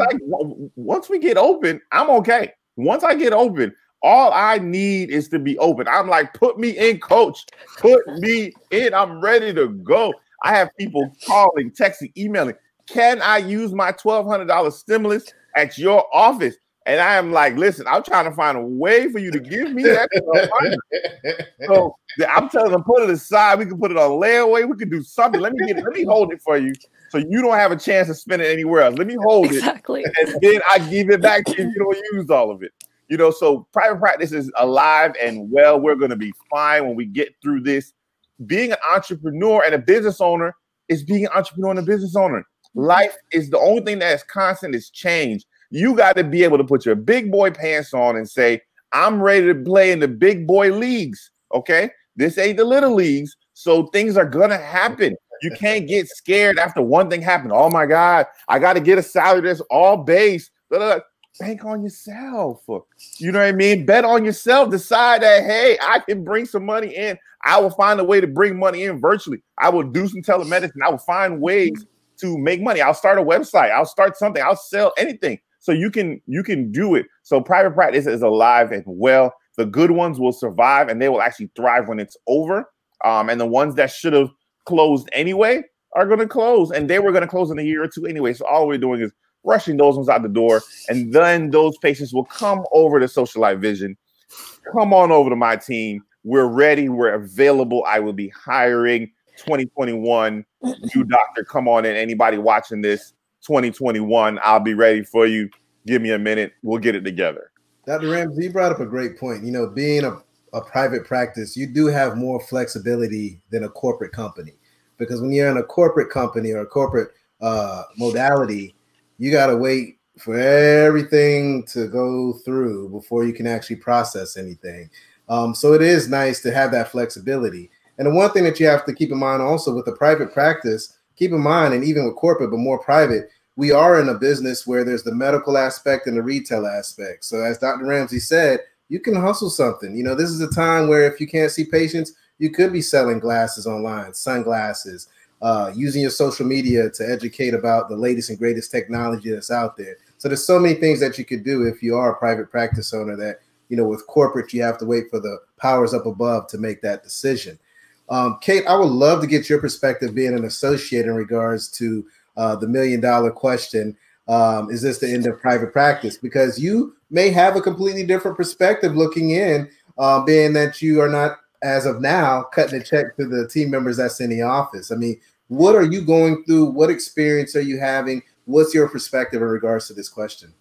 Speaker 3: we get open, I'm okay. Once I get open, all I need is to be open. I'm like, put me in, coach. Put me in. I'm ready to go. I have people calling, texting, emailing. Can I use my $1,200 stimulus at your office? And I am like, listen, I'm trying to find a way for you to give me that $1,200. So I'm telling them, put it aside. We can put it on layaway. We can do something. Let me hold it for you, so you don't have a chance to spend it anywhere else. Let me hold it, and then I give it back to you if you don't use all of it. You know, so private practice is alive and well. We're going to be fine when we get through this. Being an entrepreneur and a business owner is being an entrepreneur and a business owner. Life is the only thing that is constant is change. You got to be able to put your big boy pants on and say, I'm ready to play in the big boy leagues. Okay. This ain't the little leagues. So things are going to happen. You can't get scared after one thing happened. Oh my God, I got to get a salary that's all base. Bank on yourself. You know what I mean? Bet on yourself. Decide that, hey, I can bring some money in. I will find a way to bring money in virtually. I will do some telemedicine. I will find ways to make money. I'll start a website. I'll start something. I'll sell anything. So you can do it. So private practice is alive and well. The good ones will survive and they will actually thrive when it's over. And the ones that should have closed anyway are going to close, and they were going to close in a year or two anyway. So all we're doing is rushing those ones out the door, and then those patients will come over to Social Life Vision. Come on over to my team. We're ready. We're available. I will be hiring 2021. New doctor, come on in. Anybody watching this, 2021, I'll be ready for you. Give me a minute. We'll get it together.
Speaker 1: Dr. Ramsay, you brought up a great point. You know, being a private practice, you do have more flexibility than a corporate company, because when you're in a corporate company or a corporate modality, you got to wait for everything to go through before you can actually process anything. So it is nice to have that flexibility. And the one thing that you have to keep in mind also with the private practice, keep in mind, and even with corporate, but more private, we are in a business where there's the medical aspect and the retail aspect. So as Dr. Ramsay said, you can hustle something. You know, this is a time where if you can't see patients, you could be selling glasses online, sunglasses, using your social media to educate about the latest and greatest technology that's out there. So there's so many things that you could do if you are a private practice owner that, you know, with corporate, you have to wait for the powers up above to make that decision. Kate, I would love to get your perspective being an associate in regards to the $1 million question. Is this the end of private practice? Because you may have a completely different perspective looking in, being that you are not, as of now, cutting a check to the team members that's in the office. I mean, what are you going through? What experience are you having? What's your perspective in regards to this question?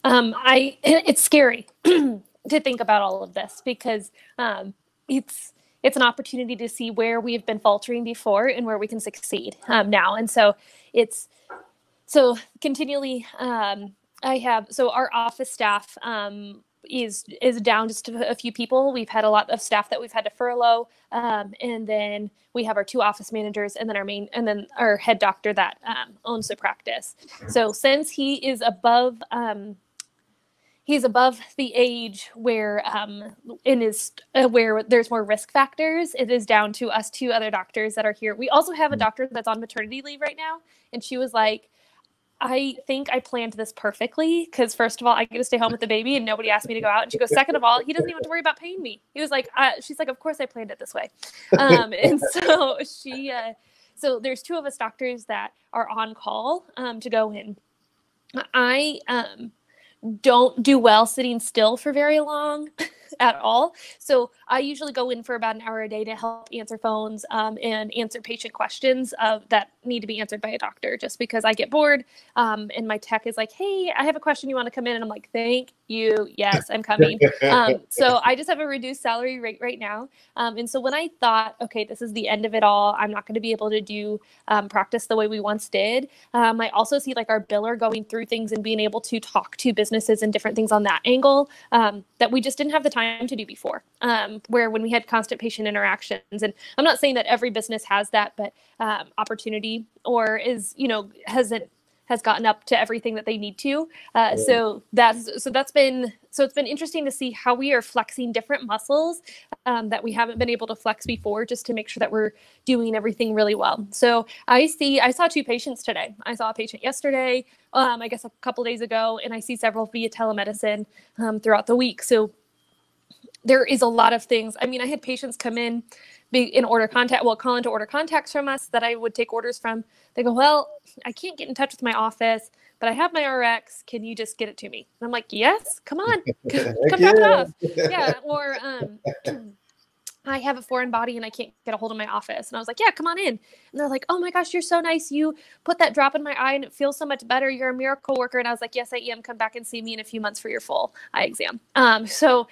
Speaker 2: It's scary to think about all of this, because it's an opportunity to see where we've been faltering before and where we can succeed now. And so continually, our office staff, is down just to a few people. We've had a lot of staff that we've had to furlough, and then we have our 2 office managers, and then our head doctor that owns the practice. So since he is above the age where where there's more risk factors, it is down to us 2 other doctors that are here. We also have a doctor that's on maternity leave right now, and she was like, I think I planned this perfectly, because first of all, I get to stay home with the baby and nobody asked me to go out. And she goes, second of all, he doesn't even have to worry about paying me. He was like, she's like, of course I planned it this way. And so so there's 2 of us doctors that are on call to go in. I don't do well sitting still for very long at all. So I usually go in for about an hour a day to help answer phones and answer patient questions that need to be answered by a doctor, just because I get bored. And my tech is like, hey, I have a question. You want to come in? And I'm like, thank you. Yes, I'm coming. So I just have a reduced salary rate right now. And so when I thought, okay, this is the end of it all, I'm not going to be able to do practice the way we once did. I also see like our biller going through things and being able to talk to businesses and different things on that angle that we just didn't have the time to do before, where when we had constant patient interactions. And I'm not saying that every business has that, but opportunity or is, has gotten up to everything that they need to. So it's been interesting to see how we are flexing different muscles that we haven't been able to flex before, just to make sure that we're doing everything really well. So I saw 2 patients today. I saw a patient yesterday, I guess a couple days ago, and I see several via telemedicine throughout the week. So there is a lot of things. I mean, I had patients come in call into order contacts from us that I would take orders from. They go, well, I can't get in touch with my office, but I have my RX. Can you just get it to me? And I'm like, yes, come on, come drop it off. Yeah. Or I have a foreign body and I can't get a hold of my office. And I was like, yeah, come on in. And they're like, oh my gosh, you're so nice. You put that drop in my eye and it feels so much better. You're a miracle worker. And I was like, yes, I am. Come back and see me in a few months for your full eye exam. So,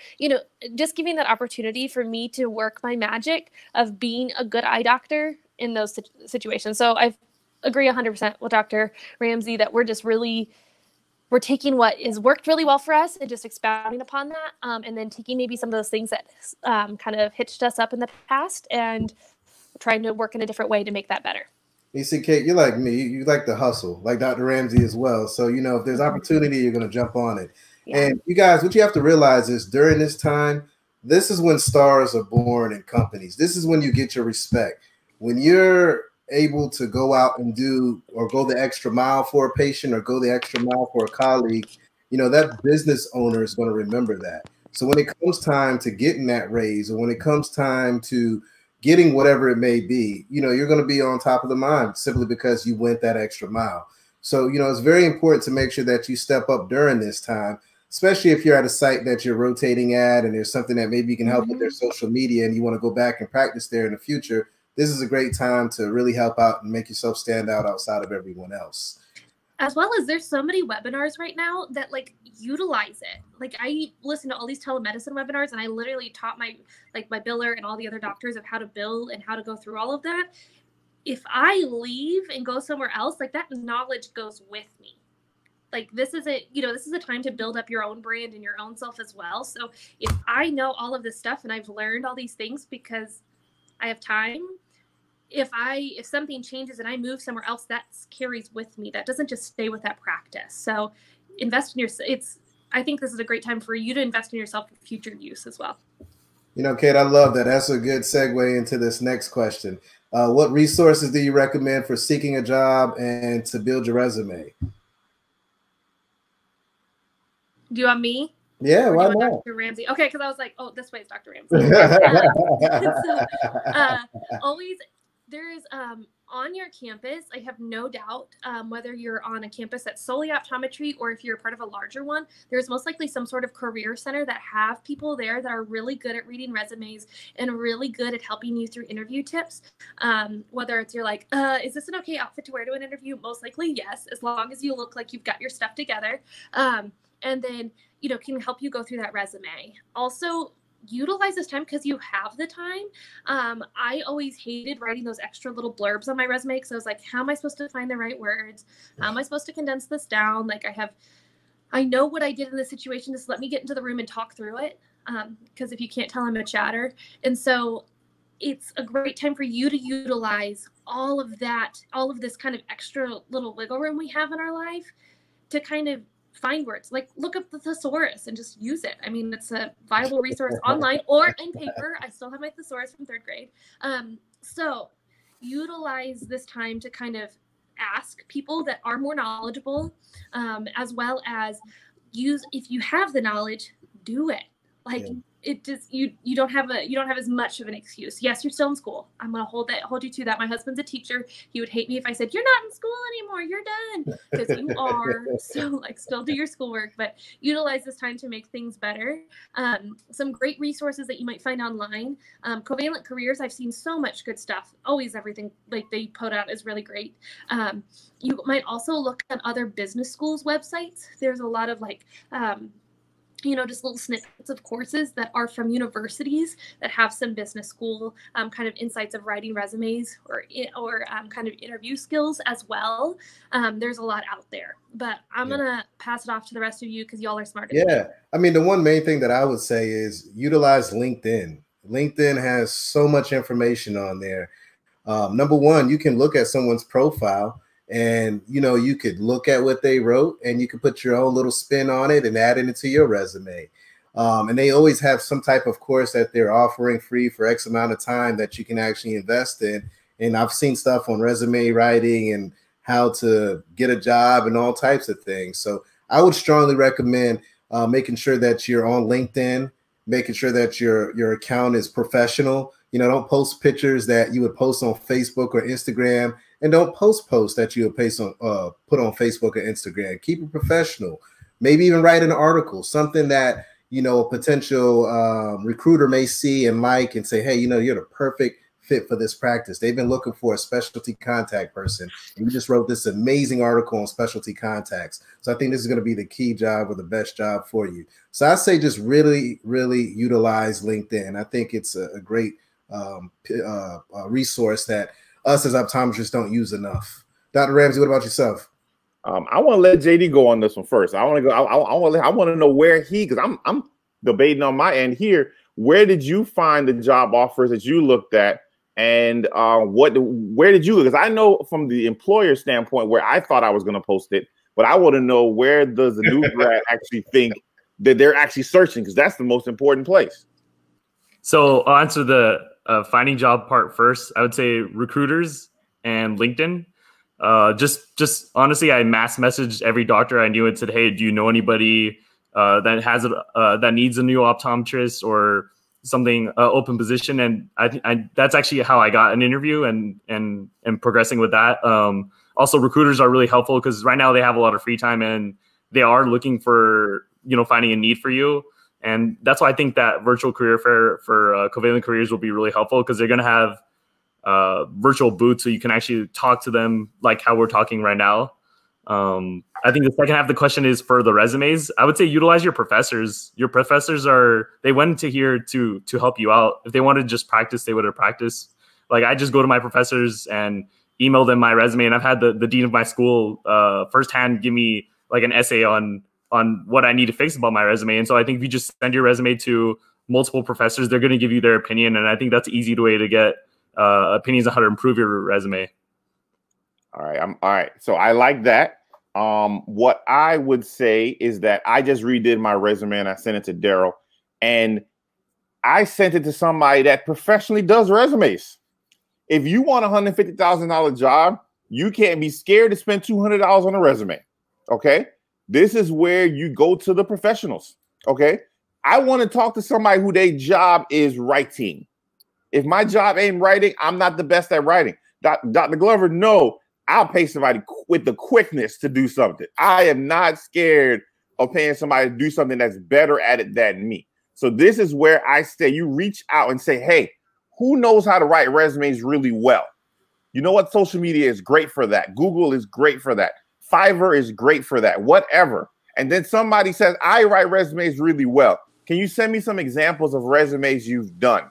Speaker 2: just giving that opportunity for me to work my magic of being a good eye doctor in those situations. So I agree 100% with Dr. Ramsay that we're taking what has worked really well for us and just expounding upon that, and then taking maybe some of those things that kind of hitched us up in the past and trying to work in a different way to make that better.
Speaker 1: You see, Kate, you're like me. You like the hustle, like Dr. Ramsay as well. So, if there's opportunity, you're going to jump on it. Yeah. And you guys, what you have to realize is during this time, this is when stars are born in companies. This is when you get your respect. When you're able to go out and do or go the extra mile for a patient or go the extra mile for a colleague, that business owner is going to remember that. So when it comes time to getting that raise or when it comes time to getting whatever it may be, you're going to be on top of the mind simply because you went that extra mile. So, it's very important to make sure that you step up during this time, especially if you're at a site that you're rotating at and there's something that maybe you can help with their social media and you want to go back and practice there in the future. This is a great time to really help out and make yourself stand out outside of everyone else.
Speaker 2: As well as there's so many webinars right now that utilize it. I listen to all these telemedicine webinars and I literally taught my biller and all the other doctors of how to bill and how to go through all of that. If I leave and go somewhere else, that knowledge goes with me. This is a time to build up your own brand and your own self as well. So if I know all of this stuff and I've learned all these things because I have time, if something changes and I move somewhere else, that carries with me. That doesn't just stay with that practice. So invest in yourself. I think this is a great time for you to invest in yourself for future use as well.
Speaker 1: Kate, I love that. That's a good segue into this next question. What resources do you recommend for seeking a job and to build your resume?
Speaker 2: Do you want me?
Speaker 1: Yeah, why not?
Speaker 2: Dr. Ramsay. Okay, because I was like, oh, this way is Dr. Ramsay. Always, there is on your campus, I have no doubt, whether you're on a campus that's solely optometry or if you're a part of a larger one, there's most likely some sort of career center that have people there that are really good at reading resumes and really good at helping you through interview tips. Whether it's you're like, is this an okay outfit to wear to an interview? Most likely, yes, as long as you look like you've got your stuff together. And then, can help you go through that resume. Also, utilize this time because you have the time. I always hated writing those extra little blurbs on my resume because I was like, how am I supposed to find the right words? How am I supposed to condense this down? I know what I did in this situation. Just let me get into the room and talk through it. Because if you can't tell, I'm a chatter. And so it's a great time for you to utilize all of this kind of extra little wiggle room we have in our life to kind of find words. Like, look up the thesaurus and just use it. I mean, it's a viable resource online or in paper. I still have my thesaurus from 3rd grade. So utilize this time to kind of ask people that are more knowledgeable, as well as if you have the knowledge, do it. Like, it just, you don't have as much of an excuse. Yes, you're still in school. I'm going to hold you to that. My husband's a teacher. He would hate me if I said, you're not in school anymore, you're done, because you are. So, like, still do your schoolwork, but utilize this time to make things better. Some great resources that you might find online. Covalent Careers, I've seen so much good stuff. Always everything like they put out is really great. You might also look at other business schools websites. There's a lot of just little snippets of courses that are from universities that have some business school kind of insights of writing resumes or kind of interview skills as well. There's a lot out there, but I'm going to pass it off to the rest of you because y'all are smarter.
Speaker 1: Yeah. I mean, the one main thing that I would say is utilize LinkedIn. LinkedIn has so much information on there. Number one, you can look at someone's profile and, you could look at what they wrote and you could put your own little spin on it and add it into your resume. And they always have some type of course that they're offering free for X amount of time that you can actually invest in. And I've seen stuff on resume writing and how to get a job and all types of things. So I would strongly recommend making sure that you're on LinkedIn, making sure that your account is professional. Don't post pictures that you would post on Facebook or Instagram. And don't post that you would put on Facebook or Instagram. Keep it professional. Maybe even write an article, something that, a potential recruiter may see and like and say, hey, you're the perfect fit for this practice. They've been looking for a specialty contact person. And you just wrote this amazing article on specialty contacts. So I think this is going to be the key job or the best job for you. So I say just really, really utilize LinkedIn. I think it's a great resource that us as optometrists don't use enough. Dr. Ramsey, what about yourself?
Speaker 3: I want to let JD go on this one first. I want to go. I want to know where because I'm debating on my end here. Where did you find the job offers that you looked at, and where did you? Because I know from the employer standpoint where I thought I was going to post it, but I want to know where does the new grad actually think that they're actually searching, because that's the most important place.
Speaker 4: So I'll answer the finding job part first. I would say recruiters and LinkedIn. Just honestly, I mass messaged every doctor I knew and said, hey, do you know anybody that has that needs a new optometrist or something open position? And I that's actually how I got an interview and progressing with that. Also, recruiters are really helpful because right now they have a lot of free time and they are looking for, finding a need for you. And that's why I think that virtual career fair for Covalent Careers will be really helpful because they're going to have virtual booths so you can actually talk to them like how we're talking right now. I think the second half of the question is for the resumes. I would say utilize your professors. Your professors they went to here to help you out. If they wanted to just practice, they would have practiced. Like I just go to my professors and email them my resume. And I've had the dean of my school firsthand give me like an essay on what I need to fix about my resume. And so I think if you just send your resume to multiple professors, they're going to give you their opinion. And I think that's an easy way to get opinions on how to improve your resume.
Speaker 3: All right. So I like that. What I would say is that I just redid my resume and I sent it to Darryl, and I sent it to somebody that professionally does resumes. If you want a $150,000 job, you can't be scared to spend $200 on a resume. Okay. This is where you go to the professionals. Okay. I want to talk to somebody who their job is writing. If my job ain't writing, I'm not the best at writing. Dr. Glover, no, I'll pay somebody with the quickness to do something. I am not scared of paying somebody to do something that's better at it than me. So this is where I say you reach out and say, hey, who knows how to write resumes really well? You know what? Social media is great for that. Google is great for that. Fiverr is great for that, whatever. And then somebody says, I write resumes really well. Can you send me some examples of resumes you've done?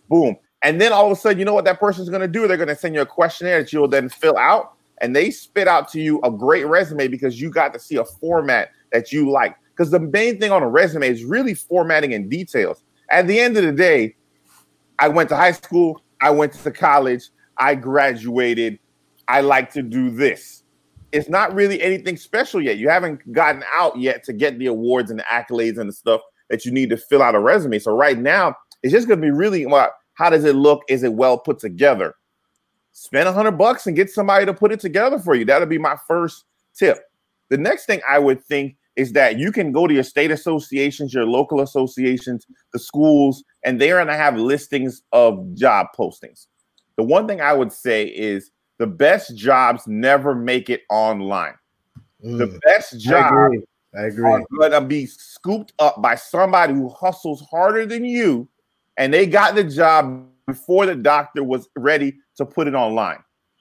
Speaker 3: Boom. And then all of a sudden, you know what that person's going to do? They're going to send you a questionnaire that you'll then fill out, and they spit out to you a great resume because you got to see a format that you like. Because the main thing on a resume is really formatting and details. At the end of the day, I went to high school, I went to college, I graduated, I like to do this. It's not really anything special yet. You haven't gotten out yet to get the awards and the accolades and the stuff that you need to fill out a resume. So right now, it's just going to be really, well, how does it look? Is it well put together? Spend $100 and get somebody to put it together for you. That'll be my first tip. The next thing I would think is that you can go to your state associations, your local associations, the schools, and they're going to have listings of job postings. The one thing I would say is the best jobs never make it online. The best jobs
Speaker 1: I agree.
Speaker 3: are going to be scooped up by somebody who hustles harder than you, and they got the job before the doctor was ready to put it online.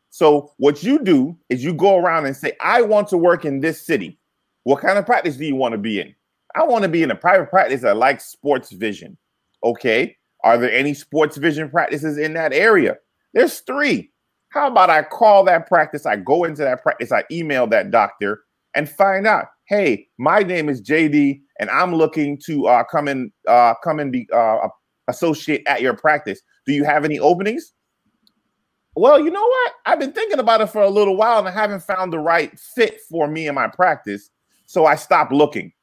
Speaker 3: So what you do is you go around and say, I want to work in this city. What kind of practice do you want to be in? I want to be in a private practice that likes sports vision. Okay. Are there any sports vision practices in that area? There's 3. How about I call that practice? I go into that practice. I email that doctor and find out, hey, my name is JD and I'm looking to come and be associate at your practice. Do you have any openings? Well, you know what? I've been thinking about it for a little while and I haven't found the right fit for me and my practice. So I stopped looking.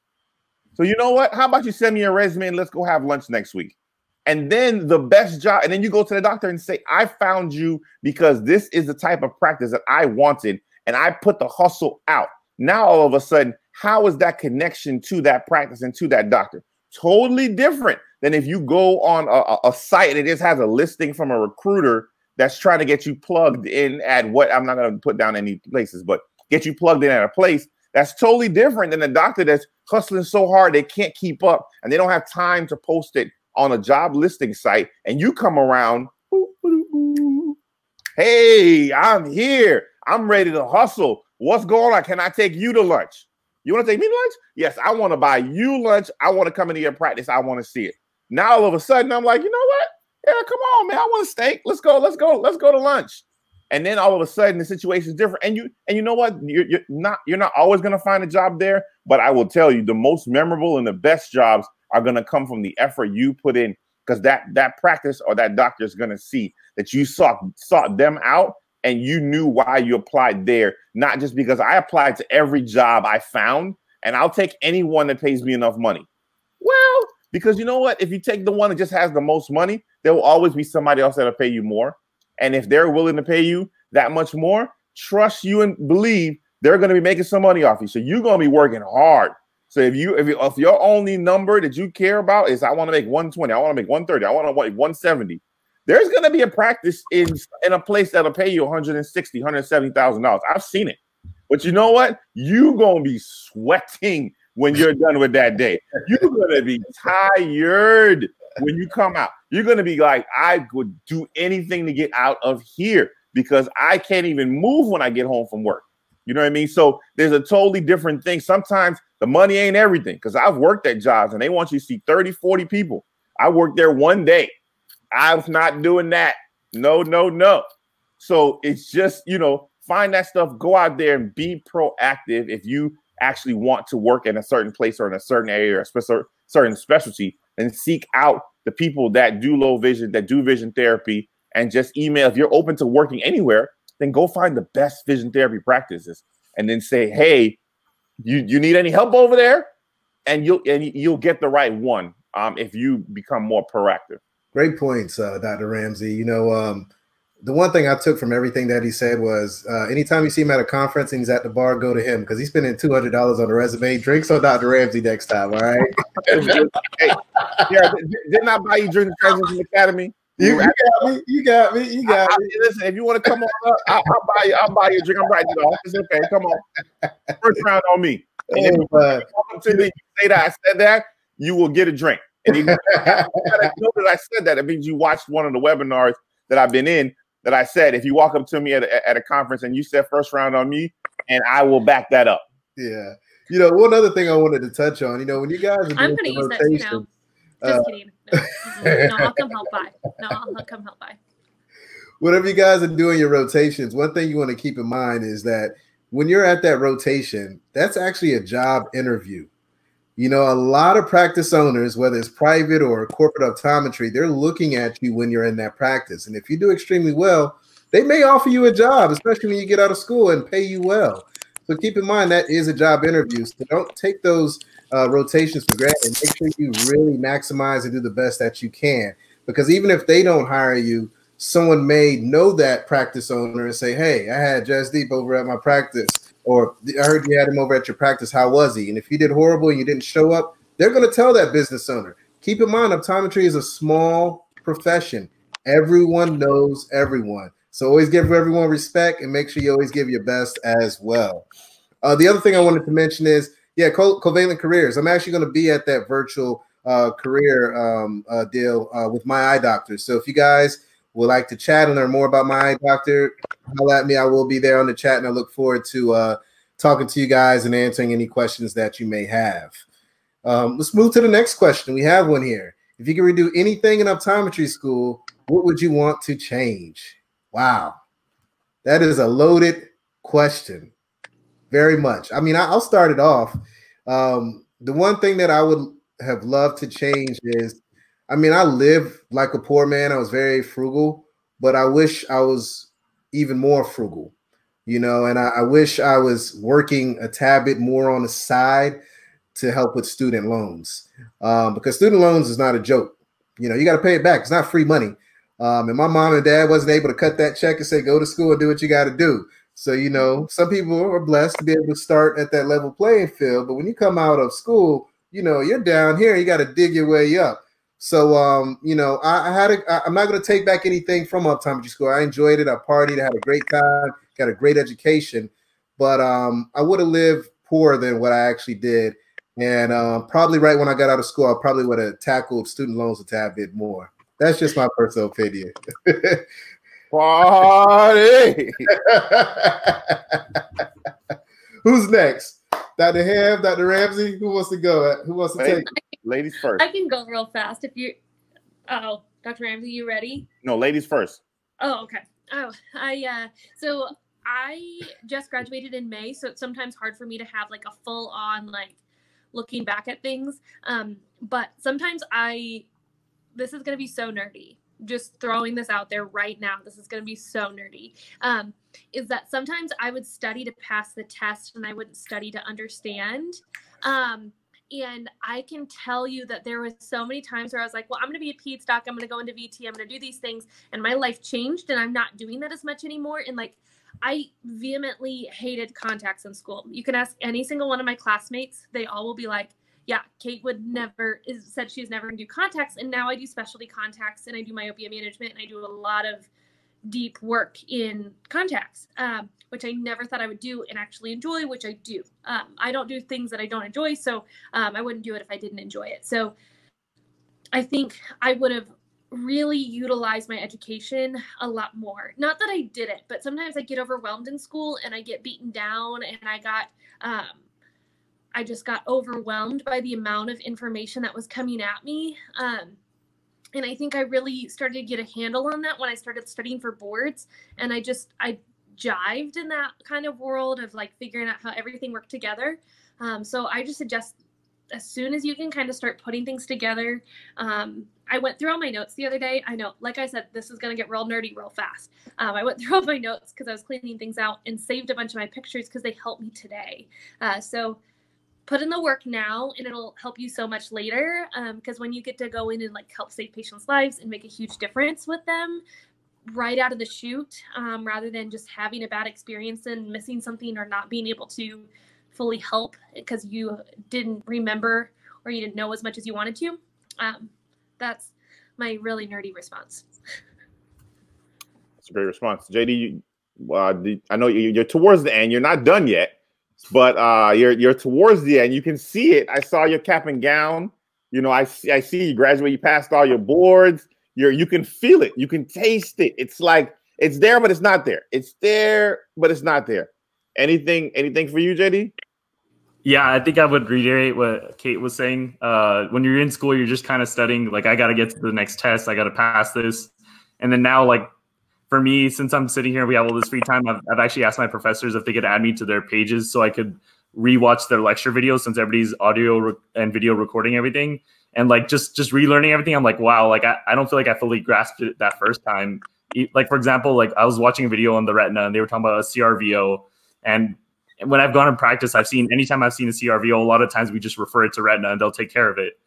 Speaker 3: So you know what? How about you send me a resume and let's go have lunch next week? And then the best job, and then you go to the doctor and say, I found you because this is the type of practice that I wanted and I put the hustle out. Now, all of a sudden, how is that connection to that practice and to that doctor? Totally different than if you go on a site and it just has a listing from a recruiter that's trying to get you plugged in at what, I'm not going to put down any places, but get you plugged in at a place that's totally different than the doctor that's hustling so hard they can't keep up and they don't have time to post it on a job listing site. And you come around, hey, I'm here. I'm ready to hustle. What's going on? Can I take you to lunch? You want to take me to lunch? Yes, I want to buy you lunch. I want to come into your practice. I want to see it. Now, all of a sudden, I'm like, you know what? Yeah, come on, man. I want a steak. Let's go to lunch. And then all of a sudden, the situation is different. And you know what? You're not always going to find a job there. But I will tell you, the most memorable and the best jobs are going to come from the effort you put in, because that practice or that doctor is going to see that you sought them out and you knew why you applied there, not just because I applied to every job I found and I'll take anyone that pays me enough money. Well, because you know what? If you take the one that just has the most money, there will always be somebody else that'll pay you more. And if they're willing to pay you that much more, trust you and believe they're going to be making some money off you. So you're going to be working hard. So if your only number that you care about is I want to make 120, I want to make 130, I want to make 170, there's going to be a practice in a place that'll pay you $160,000, $170,000. I've seen it. But you know what? You're going to be sweating when you're done with that day. You're going to be tired when you come out. You're going to be like, I would do anything to get out of here because I can't even move when I get home from work. You know what I mean? So there's a totally different thing. Sometimes the money ain't everything, because I've worked at jobs and they want you to see 30, 40 people. I worked there one day. I was not doing that. No. So it's just, find that stuff, go out there and be proactive. If you actually want to work in a certain place or in a certain area or a certain specialty, and seek out the people that do low vision, that do vision therapy, and just email. If you're open to working anywhere, then go find the best vision therapy practices and then say, hey, you need any help over there? And you'll get the right one if you become more proactive.
Speaker 1: Great points, Dr. Ramsay. The one thing I took from everything that he said was anytime you see him at a conference and he's at the bar, go to him, because he's spending $200 on a resume. Drinks on Dr. Ramsay next time, all right?
Speaker 3: Hey, yeah, didn't I buy you during the Transition Academy?
Speaker 1: You got me.
Speaker 3: Listen, if you want to come on up, I'll buy you a drink. I'm right there. It's okay. Come on. First round on me. And if you come to me, you say that I said that, you will get a drink. And if you know that I said that, it means you watched one of the webinars that I've been in, that I said, if you walk up to me at a conference and you said first round on me, and I will back that up.
Speaker 1: Yeah. One other thing I wanted to touch on, when you guys are doing
Speaker 2: I'm going to use that too now. Just kidding. No, I'll come help by. I'll come help by.
Speaker 1: Whenever you guys are doing your rotations, one thing you want to keep in mind is that when you're at that rotation, that's actually a job interview. You know, a lot of practice owners, whether it's private or corporate optometry, they're looking at you when you're in that practice. And if you do extremely well, they may offer you a job, especially when you get out of school, and pay you well. So keep in mind that is a job interview. So don't take those rotations for granted. Make sure you really maximize and do the best that you can. Because even if they don't hire you, someone may know that practice owner and say, hey, I had Jasdeep over at my practice, or I heard you had him over at your practice. How was he? And if you did horrible and you didn't show up, they're going to tell that business owner. Keep in mind, optometry is a small profession. Everyone knows everyone. So always give everyone respect and make sure you always give your best as well. The other thing I wanted to mention is, yeah, Covalent Careers. I'm actually going to be at that virtual career deal with my eye doctor. So if you guys would like to chat and learn more about my eye doctor, holler at me. I will be there on the chat, and I look forward to talking to you guys and answering any questions that you may have. Let's move to the next question. We have one here. If you could redo anything in optometry school, what would you want to change? Wow. That is a loaded question. Very much. I mean, I'll start it off. The one thing that I would have loved to change is, I mean, I live like a poor man. I was very frugal, but I wish I was even more frugal, you know, and I wish I was working a tad bit more on the side to help with student loans, because student loans is not a joke. You know, you got to pay it back. It's not free money. And my mom and dad wasn't able to cut that check and say, go to school and do what you got to do. So, you know, some people are blessed to be able to start at that level playing field. But when you come out of school, you know, you're down here, you got to dig your way up. So, you know, I'm not going to take back anything from optometry school. I enjoyed it. I partied. I had a great time, got a great education. But I would have lived poorer than what I actually did. And probably right when I got out of school, I probably would have tackled student loans a tad bit more. That's just my personal opinion.
Speaker 3: Party!
Speaker 1: Who's next? Dr. Hamm, Dr. Ramsay? Who wants to go? Who wants to take it?
Speaker 3: Ladies first.
Speaker 2: I can go real fast if you. Oh, Dr. Ramsay, you ready?
Speaker 3: No, ladies first.
Speaker 2: Oh, okay. Oh, so I just graduated in May, so it's sometimes hard for me to have like a full on like looking back at things. But sometimes this is going to be so nerdy. Just throwing this out there right now. This is going to be so nerdy. Is that sometimes I would study to pass the test and I wouldn't study to understand. And I can tell you that there was so many times where I was like, well, I'm going to be a peds doc. I'm going to go into VT. I'm going to do these things. And my life changed and I'm not doing that as much anymore. And like, I vehemently hated contacts in school. You can ask any single one of my classmates. They all will be like, yeah, Kate said she's never going to do contacts. And now I do specialty contacts and I do myopia management and I do a lot of deep work in contacts, which I never thought I would do and actually enjoy, which I do. I don't do things that I don't enjoy. So I wouldn't do it if I didn't enjoy it. So I think I would have really utilized my education a lot more. Not that I did it, but sometimes I get overwhelmed in school and I get beaten down and I just got overwhelmed by the amount of information that was coming at me. And I think I really started to get a handle on that when I started studying for boards. And I jived in that kind of world of like figuring out how everything worked together. So I just suggest as soon as you can kind of start putting things together. I went through all my notes the other day. I know, like I said, this is going to get real nerdy real fast. I went through all my notes because I was cleaning things out and saved a bunch of my pictures because they helped me today. So put in the work now and it'll help you so much later, because when you get to go in and like help save patients' lives and make a huge difference with them right out of the chute, rather than just having a bad experience and missing something or not being able to fully help because you didn't remember or you didn't know as much as you wanted to. That's my really nerdy response.
Speaker 3: That's a great response. JD, I know you're towards the end. You're not done yet. But you're towards the end. You can see it. I saw your cap and gown. You know, I see you graduate. You passed all your boards. You can feel it. You can taste it. It's like it's there, but it's not there. It's there, but it's not there. Anything for you, JD?
Speaker 4: Yeah, I think I would reiterate what Kate was saying. When you're in school, you're just kind of studying. Like, I got to get to the next test. I got to pass this. And then now, like, for me, since I'm sitting here, we have all this free time. I've actually asked my professors if they could add me to their pages so I could rewatch their lecture videos, since everybody's audio and video recording everything. And like just relearning everything, I'm like, wow, like I don't feel like I fully grasped it that first time. Like, for example, like I was watching a video on the retina and they were talking about a CRVO. And when I've gone in practice, anytime I've seen a CRVO, a lot of times we just refer it to retina and they'll take care of it.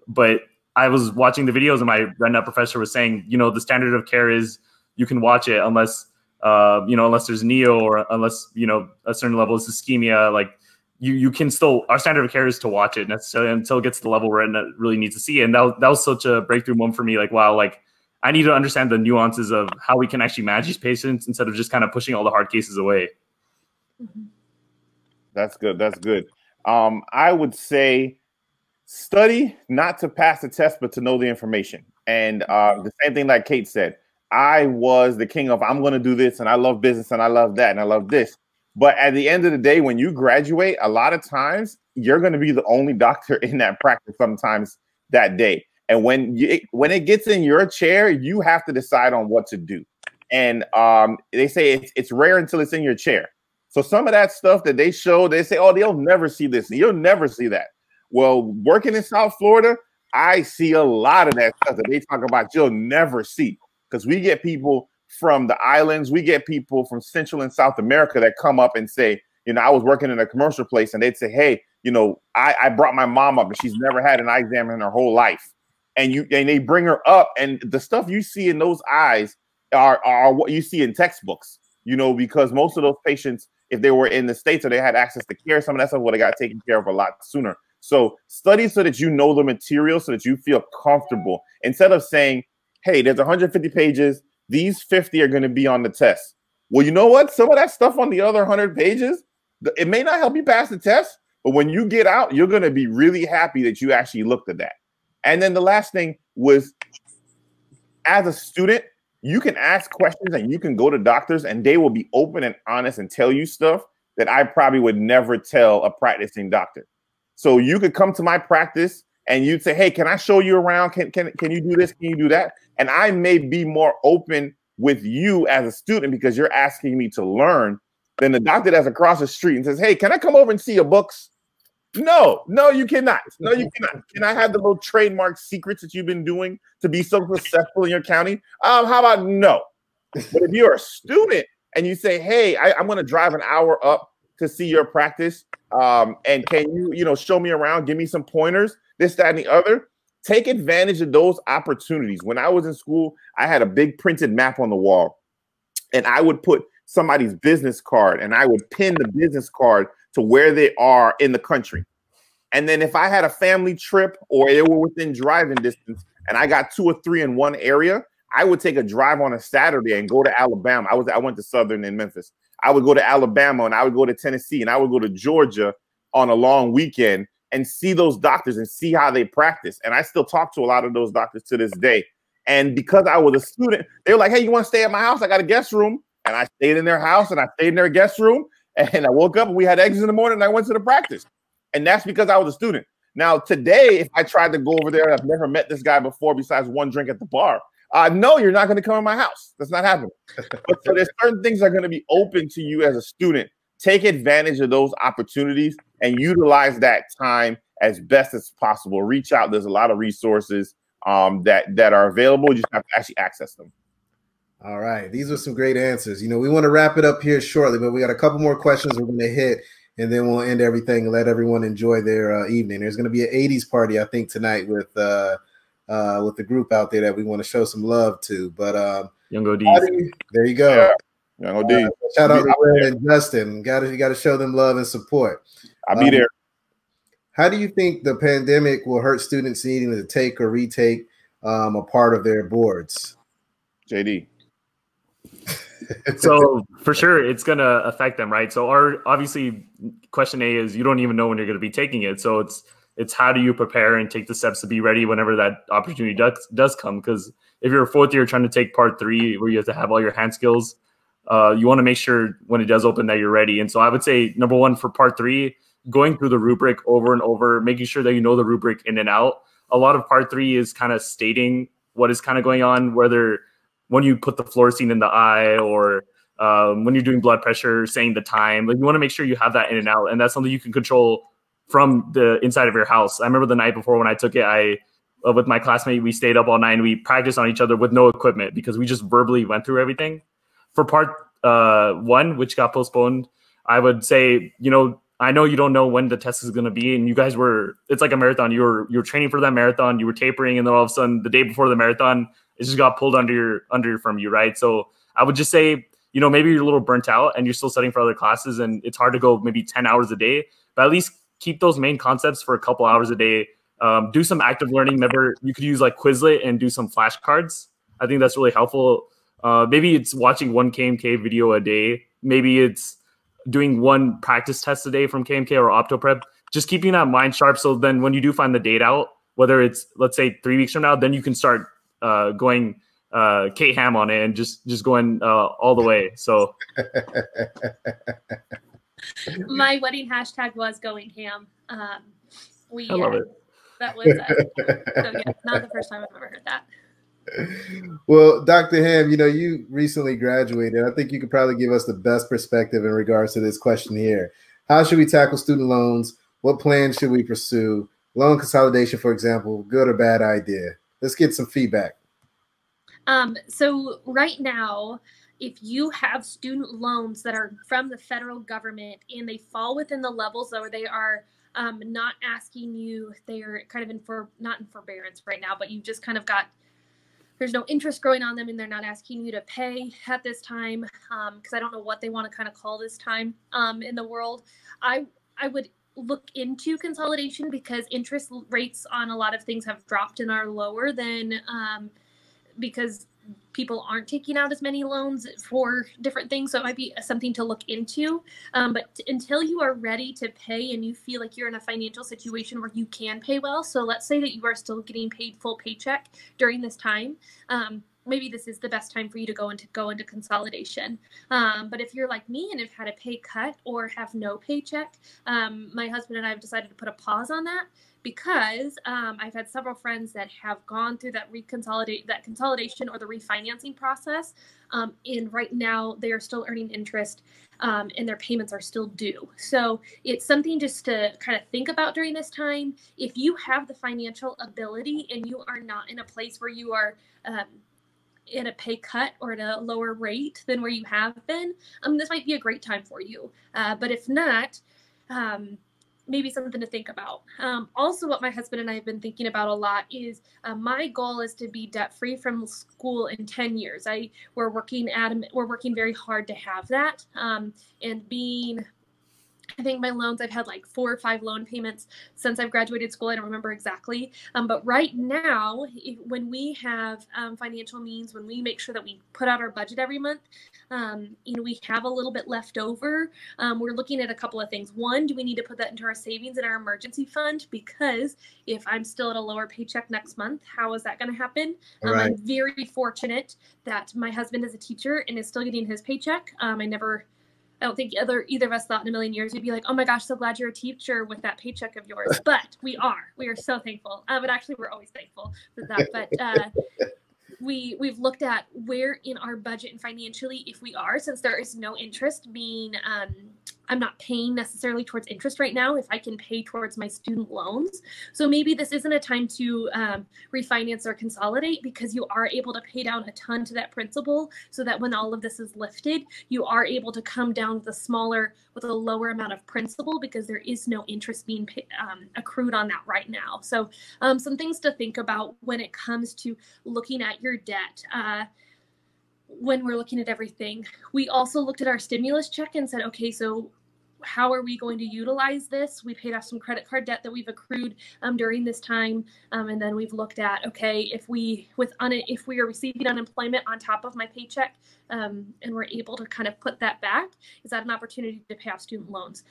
Speaker 4: But I was watching the videos and my retina professor was saying, you know, the standard of care is you can watch it unless, unless there's neo or unless, you know, a certain level of ischemia, like you can still, our standard of care is to watch it necessarily until it gets to the level where it really needs to see it. And that was such a breakthrough moment for me. Like, wow, like I need to understand the nuances of how we can actually manage these patients instead of just kind of pushing all the hard cases away.
Speaker 3: That's good. That's good. I would say study not to pass the test, but to know the information. And the same thing like Kate said, I was the king of, I'm going to do this and I love business and I love that and I love this. But at the end of the day, when you graduate, a lot of times you're going to be the only doctor in that practice sometimes that day. And when it gets in your chair, you have to decide on what to do. And they say it's rare until it's in your chair. So some of that stuff that they show, they say, oh, they'll never see this. You'll never see that. Well, working in South Florida, I see a lot of that stuff that they talk about you'll never see, because we get people from the islands. We get people from Central and South America that come up and say, you know, I was working in a commercial place and they'd say, hey, you know, I brought my mom up and she's never had an eye exam in her whole life. And they bring her up and the stuff you see in those eyes are what you see in textbooks, you know, because most of those patients, if they were in the States or they had access to care, some of that stuff would have got taken care of a lot sooner. So study so that you know the material, so that you feel comfortable. Instead of saying, hey, there's 150 pages, these 50 are going to be on the test. Well, you know what? Some of that stuff on the other 100 pages, it may not help you pass the test, but when you get out, you're going to be really happy that you actually looked at that. And then the last thing was, as a student, you can ask questions and you can go to doctors and they will be open and honest and tell you stuff that I probably would never tell a practicing doctor. So you could come to my practice and you'd say, hey, can I show you around? Can you do this? Can you do that? And I may be more open with you as a student because you're asking me to learn than the doctor that's across the street and says, hey, can I come over and see your books? No, you cannot. No, you cannot. Can I have the little trademark secrets that you've been doing to be so successful in your county? How about no? But if you're a student and you say, hey, I'm going to drive an hour up to see your practice, and can you, show me around, give me some pointers, this, that, and the other, take advantage of those opportunities. When I was in school, I had a big printed map on the wall, and I would put somebody's business card, and I would pin the business card to where they are in the country. And then if I had a family trip or they were within driving distance and I got 2 or 3 in one area, I would take a drive on a Saturday and go to Alabama. I went to Southern in Memphis. I would go to Alabama and I would go to Tennessee and I would go to Georgia on a long weekend and see those doctors and see how they practice. And I still talk to a lot of those doctors to this day. And because I was a student, they were like, hey, you want to stay at my house? I got a guest room. And I stayed in their house and I stayed in their guest room. And I woke up and we had eggs in the morning and I went to the practice. And that's because I was a student. Now, today, if I tried to go over there, I've never met this guy before besides one drink at the bar. No, you're not going to come in my house. That's not happening. But so there's certain things that are going to be open to you as a student. Take advantage of those opportunities and utilize that time as best as possible. Reach out. There's a lot of resources that are available. You just have to actually access them.
Speaker 1: All right. These are some great answers. We want to wrap it up here shortly, but we got a couple more questions we're going to hit, and then we'll end everything and let everyone enjoy their evening. There's going to be an 80s party, I think, tonight with the group out there that we want to show some love to. But
Speaker 4: Young OD.
Speaker 1: There you go.
Speaker 3: Yeah. Young OD.
Speaker 1: Shout out to Red and Justin. You got to show them love and support.
Speaker 3: I'll be there.
Speaker 1: How do you think the pandemic will hurt students needing to take or retake a part of their boards?
Speaker 3: JD.
Speaker 4: So for sure, it's going to affect them, right? So obviously question A is you don't even know when you're going to be taking it. So it's how do you prepare and take the steps to be ready whenever that opportunity does come? Because if you're a 4th year trying to take part 3 where you have to have all your hand skills, you want to make sure when it does open that you're ready. And so I would say, number 1, for part 3, going through the rubric over and over, making sure that you know the rubric in and out. A lot of part 3 is kind of stating what is kind of going on, whether when you put the fluorescein in the eye, or when you're doing blood pressure, saying the time. Like, you want to make sure you have that in and out, and that's something you can control from the inside of your house. I remember the night before when I took it, with my classmate, we stayed up all night and we practiced on each other with no equipment because we just verbally went through everything. For part 1, which got postponed, I would say, I know you don't know when the test is going to be, and you guys it's like a marathon. You're training for that marathon, you were tapering, and then all of a sudden the day before the marathon, it just got pulled under from you, right? So I would just say, maybe you're a little burnt out and you're still studying for other classes and it's hard to go maybe 10 hours a day, but at least keep those main concepts for a couple hours a day. Do some active learning. Remember, you could use like Quizlet and do some flashcards. I think that's really helpful. Maybe it's watching one KMK video a day. Maybe it's doing one practice test a day from KMK or OptoPrep. Just keeping that mind sharp, so then when you do find the date out, whether it's, let's say, 3 weeks from now, then you can start going Kate Hamm on it and just going all the way. So
Speaker 2: my wedding hashtag was going ham.
Speaker 4: I love it.
Speaker 2: That was so yeah, not the first time I've ever heard that.
Speaker 1: Well, Dr. Hamm, you recently graduated. I think you could probably give us the best perspective in regards to this question here. How should we tackle student loans? What plans should we pursue? Loan consolidation, for example, good or bad idea? Let's get some feedback.
Speaker 2: So right now, if you have student loans that are from the federal government and they fall within the levels where they are not asking you, they are kind of not in forbearance right now, but you just kind of there's no interest growing on them and they're not asking you to pay at this time, because I don't know what they want to kind of call this time in the world. I would look into consolidation because interest rates on a lot of things have dropped and are lower than because people aren't taking out as many loans for different things. So it might be something to look into. But until you are ready to pay and you feel like you're in a financial situation where you can pay well. So let's say that you are still getting paid full paycheck during this time. Maybe this is the best time for you to go into consolidation. But if you're like me and have had a pay cut or have no paycheck, my husband and I have decided to put a pause on that, because I've had several friends that have gone through that consolidation or the refinancing process. And right now they are still earning interest and their payments are still due. So it's something just to kind of think about during this time. If you have the financial ability and you are not in a place where you are in a pay cut or at a lower rate than where you have been, this might be a great time for you. But if not, maybe something to think about. Also, what my husband and I have been thinking about a lot is my goal is to be debt-free from school in 10 years. We're working very hard to have that. I think my loans, I've had like 4 or 5 loan payments since I've graduated school. I don't remember exactly. But right now, when we have financial means, when we make sure that we put out our budget every month, we have a little bit left over. We're looking at a couple of things. One, do we need to put that into our savings and our emergency fund? Because if I'm still at a lower paycheck next month, how is that going to happen?
Speaker 1: Right.
Speaker 2: I'm very fortunate that my husband is a teacher and is still getting his paycheck. I don't think either of us thought in a million years we'd be like, oh my gosh, so glad you're a teacher with that paycheck of yours. But we are so thankful. But actually, we're always thankful for that. But we've looked at where in our budget and financially, if we are, since there is no interest being, I'm not paying necessarily towards interest right now if I can pay towards my student loans. So maybe this isn't a time to refinance or consolidate, because you are able to pay down a ton to that principal, so that when all of this is lifted, you are able to come down with a lower amount of principal, because there is no interest being accrued on that right now. So some things to think about when it comes to looking at your debt. When we're looking at everything, we also looked at our stimulus check and said, okay, so how are we going to utilize this? We paid off some credit card debt that we've accrued during this time. And then we've looked at, okay, if we are receiving unemployment on top of my paycheck and we're able to kind of put that back, is that an opportunity to pay off student loans?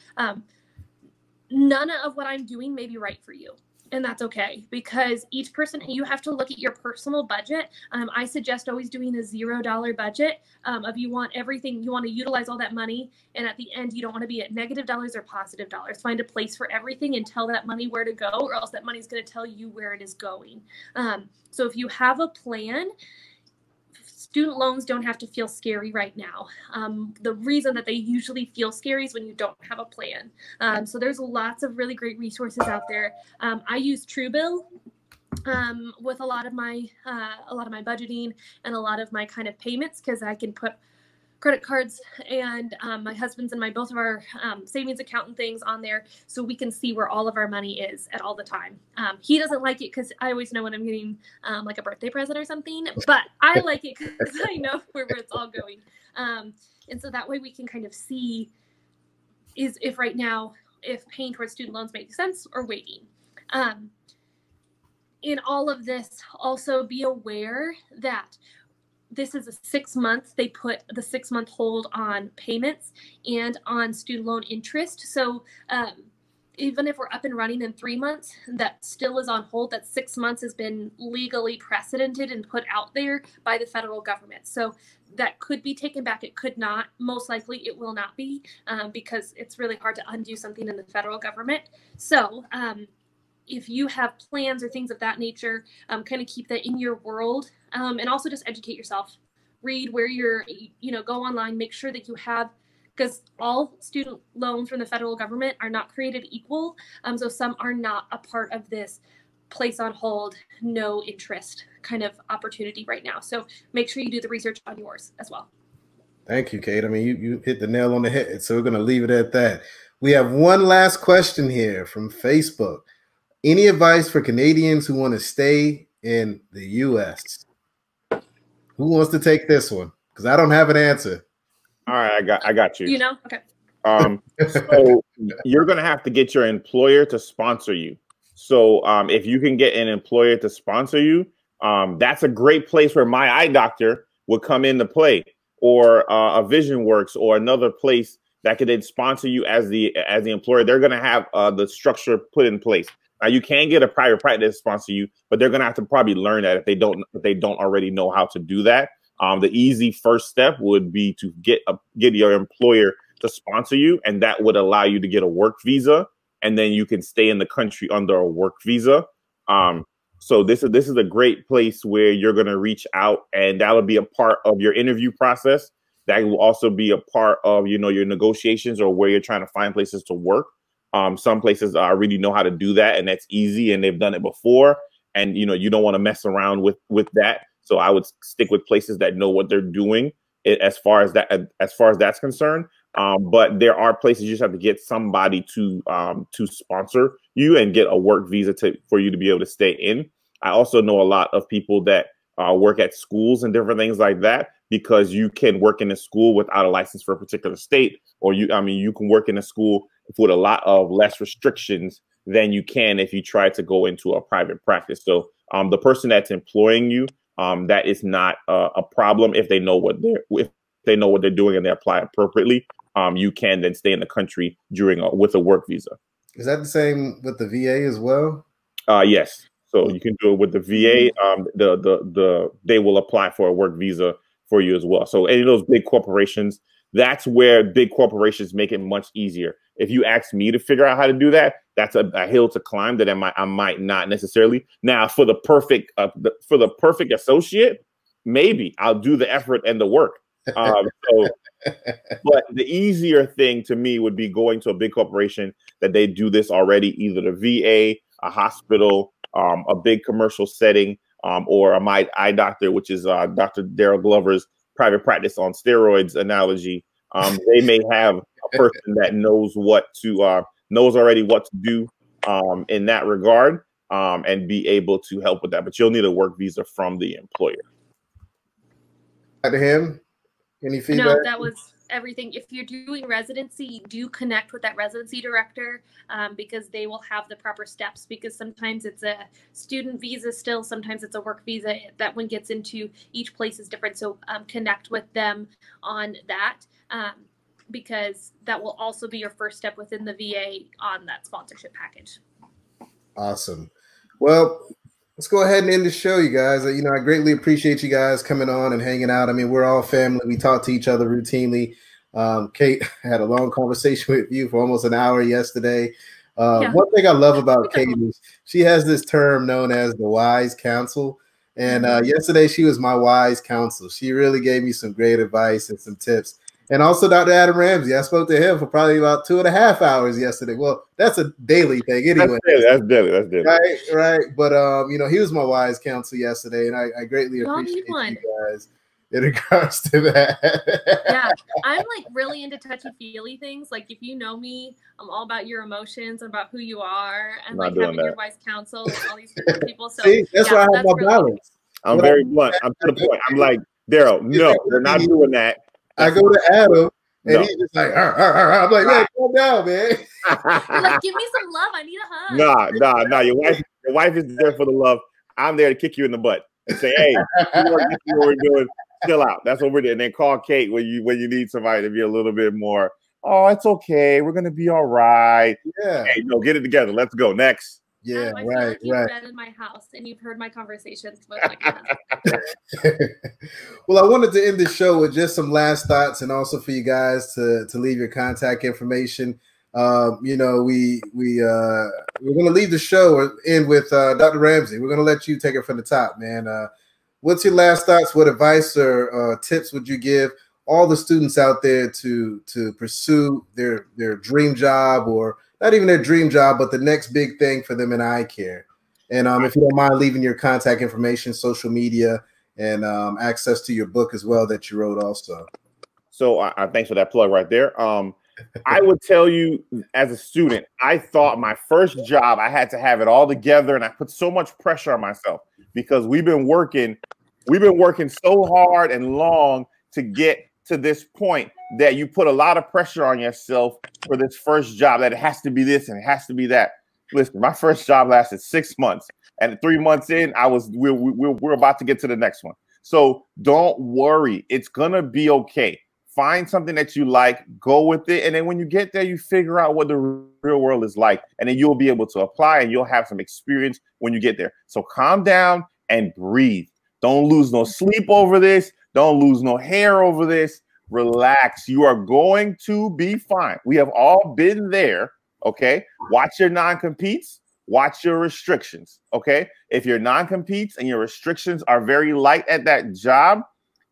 Speaker 2: None of what I'm doing may be right for you. And that's okay, because each person, you have to look at your personal budget. I suggest always doing a $0 budget of you want to utilize all that money. And at the end, you don't want to be at negative dollars or positive dollars. Find a place for everything and tell that money where to go, or else that money is going to tell you where it is going. So if you have a plan, student loans don't have to feel scary right now. The reason that they usually feel scary is when you don't have a plan. So there's lots of really great resources out there. I use Truebill with a lot of my budgeting and a lot of my kind of payments, because I can put credit cards and my husband's and both of our savings account and things on there, so we can see where all of our money is at all the time. He doesn't like it because I always know when I'm getting like a birthday present or something, but I like it because I know where it's all going. And so that way we can kind of see if right now, if paying towards student loans makes sense or waiting. In all of this, also be aware that this is a 6 month. They put the 6 month hold on payments and on student loan interest. So even if we're up and running in 3 months, that still is on hold. That 6 months has been legally precedented and put out there by the federal government. So that could be taken back. It could not. Most likely it will not be, because it's really hard to undo something in the federal government. So if you have plans or things of that nature, kind of keep that in your world, and also just educate yourself. Read where you're, go online, make sure that you have, because all student loans from the federal government are not created equal. So some are not a part of this place on hold, no interest kind of opportunity right now. So make sure you do the research on yours as well.
Speaker 1: Thank you, Kate. I mean, you hit the nail on the head. So we're going to leave it at that. We have one last question here from Facebook. Any advice for Canadians who want to stay in the U.S.? Who wants to take this one? Because I don't have an answer.
Speaker 3: All right, I got you.
Speaker 2: Okay.
Speaker 3: So you're going to have to get your employer to sponsor you. So if you can get an employer to sponsor you, that's a great place where my eye doctor would come into play, or a Vision Works, or another place that could then sponsor you as the employer. They're going to have the structure put in place. Now, you can get a private practice to sponsor you, but they're going to have to probably learn that if they don't already know how to do that. The easy first step would be to get your employer to sponsor you, and that would allow you to get a work visa, and then you can stay in the country under a work visa. So this is a great place where you're going to reach out, and that'll be a part of your interview process. That will also be a part of your negotiations, or where you're trying to find places to work. Some places really know how to do that, and that's easy, and they've done it before. And you don't want to mess around with that. So I would stick with places that know what they're doing as far as that's concerned. But there are places you just have to get somebody to sponsor you and get a work visa for you to be able to stay in. I also know a lot of people that work at schools and different things like that, because you can work in a school without a license for a particular state, or you can work in a school with a lot of less restrictions than you can if you try to go into a private practice. So the person that's employing you, that is not a problem if they know what they're doing and they apply appropriately. You can then stay in the country with a work visa. Is that the same with the VA as well? Yes. So you can do it with the VA. They will apply for a work visa for you as well. So any of those big corporations, that's where big corporations make it much easier. If you ask me to figure out how to do that, that's a hill to climb that I might not necessarily. Now, for the perfect associate, maybe I'll do the effort and the work. But the easier thing to me would be going to a big corporation that they do this already, either the VA, a hospital, a big commercial setting, or my eye doctor, which is Dr. Darryl Glover's private practice on steroids analogy. They may have a person that knows already what to do in that regard, and be able to help with that. But you'll need a work visa from the employer. Dr. Hamm, any feedback?
Speaker 2: No, that was everything. If you're doing residency, do connect with that residency director, because they will have the proper steps, because sometimes it's a student visa still, sometimes it's a work visa. That one gets into, each place is different. So connect with them on that, because that will also be your first step within the VA on that sponsorship package. Awesome.
Speaker 1: Well, let's go ahead and end the show, you guys. I greatly appreciate you guys coming on and hanging out. I mean, we're all family. We talk to each other routinely. Kate had a long conversation with you for almost an hour yesterday. One thing I love about Kate is she has this term known as the wise counsel. And yesterday she was my wise counsel. She really gave me some great advice and some tips. And also Dr. Adam Ramsay. I spoke to him for probably about 2.5 hours yesterday. Well, that's a daily thing anyway.
Speaker 3: That's daily.
Speaker 1: Right. But you know, he was my wise counsel yesterday, and I greatly appreciate you guys in regards to that.
Speaker 2: Yeah, I'm like really into touchy-feely things. Like if you know me, I'm all about your emotions and about who you are, and like having your wise counsel and all these different people. So
Speaker 1: see, that's why I have my balance.
Speaker 3: I'm very blunt. I'm to the point. I'm like, Darryl, no, they're not doing that.
Speaker 1: I go to Adam, and he's just like, I'm like, man, calm down, man.
Speaker 2: Like, give me some love. I need a hug.
Speaker 3: Nah. Your wife is there for the love. I'm there to kick you in the butt and say, hey, what we're doing. Chill out. That's what we're doing. And then call Kate when you need somebody to be a little bit more. Oh, it's okay. We're gonna be all right.
Speaker 1: Yeah.
Speaker 3: Hey, no, get it together. Let's go next.
Speaker 1: Yeah,
Speaker 2: I feel like you've been in my house and you've heard my conversations with my
Speaker 1: Well, I wanted to end the show with just some last thoughts, and also for you guys to leave your contact information. You know, we're gonna leave the show or end with Dr. Ramsay. We're gonna let you take it from the top, man. What's your last thoughts? What advice or tips would you give all the students out there to pursue their dream job, or not even their dream job, but the next big thing for them in eye care? And if you don't mind leaving your contact information, social media, and access to your book as well that you wrote also.
Speaker 3: So thanks for that plug right there. I would tell you, as a student, I thought my first job, I had to have it all together, and I put so much pressure on myself because we've been working so hard and long to get to this point that you put a lot of pressure on yourself for this first job, that it has to be this and it has to be that. Listen, my first job lasted 6 months, and 3 months in, we're about to get to the next one. So don't worry, it's gonna be okay. Find something that you like, go with it, and then when you get there, you figure out what the real world is like, and then you'll be able to apply, and you'll have some experience when you get there. So calm down and breathe. Don't lose no sleep over this. Don't lose no hair over this. Relax. You are going to be fine. We have all been there, okay? Watch your non-competes. Watch your restrictions, okay? If your non-competes and your restrictions are very light at that job,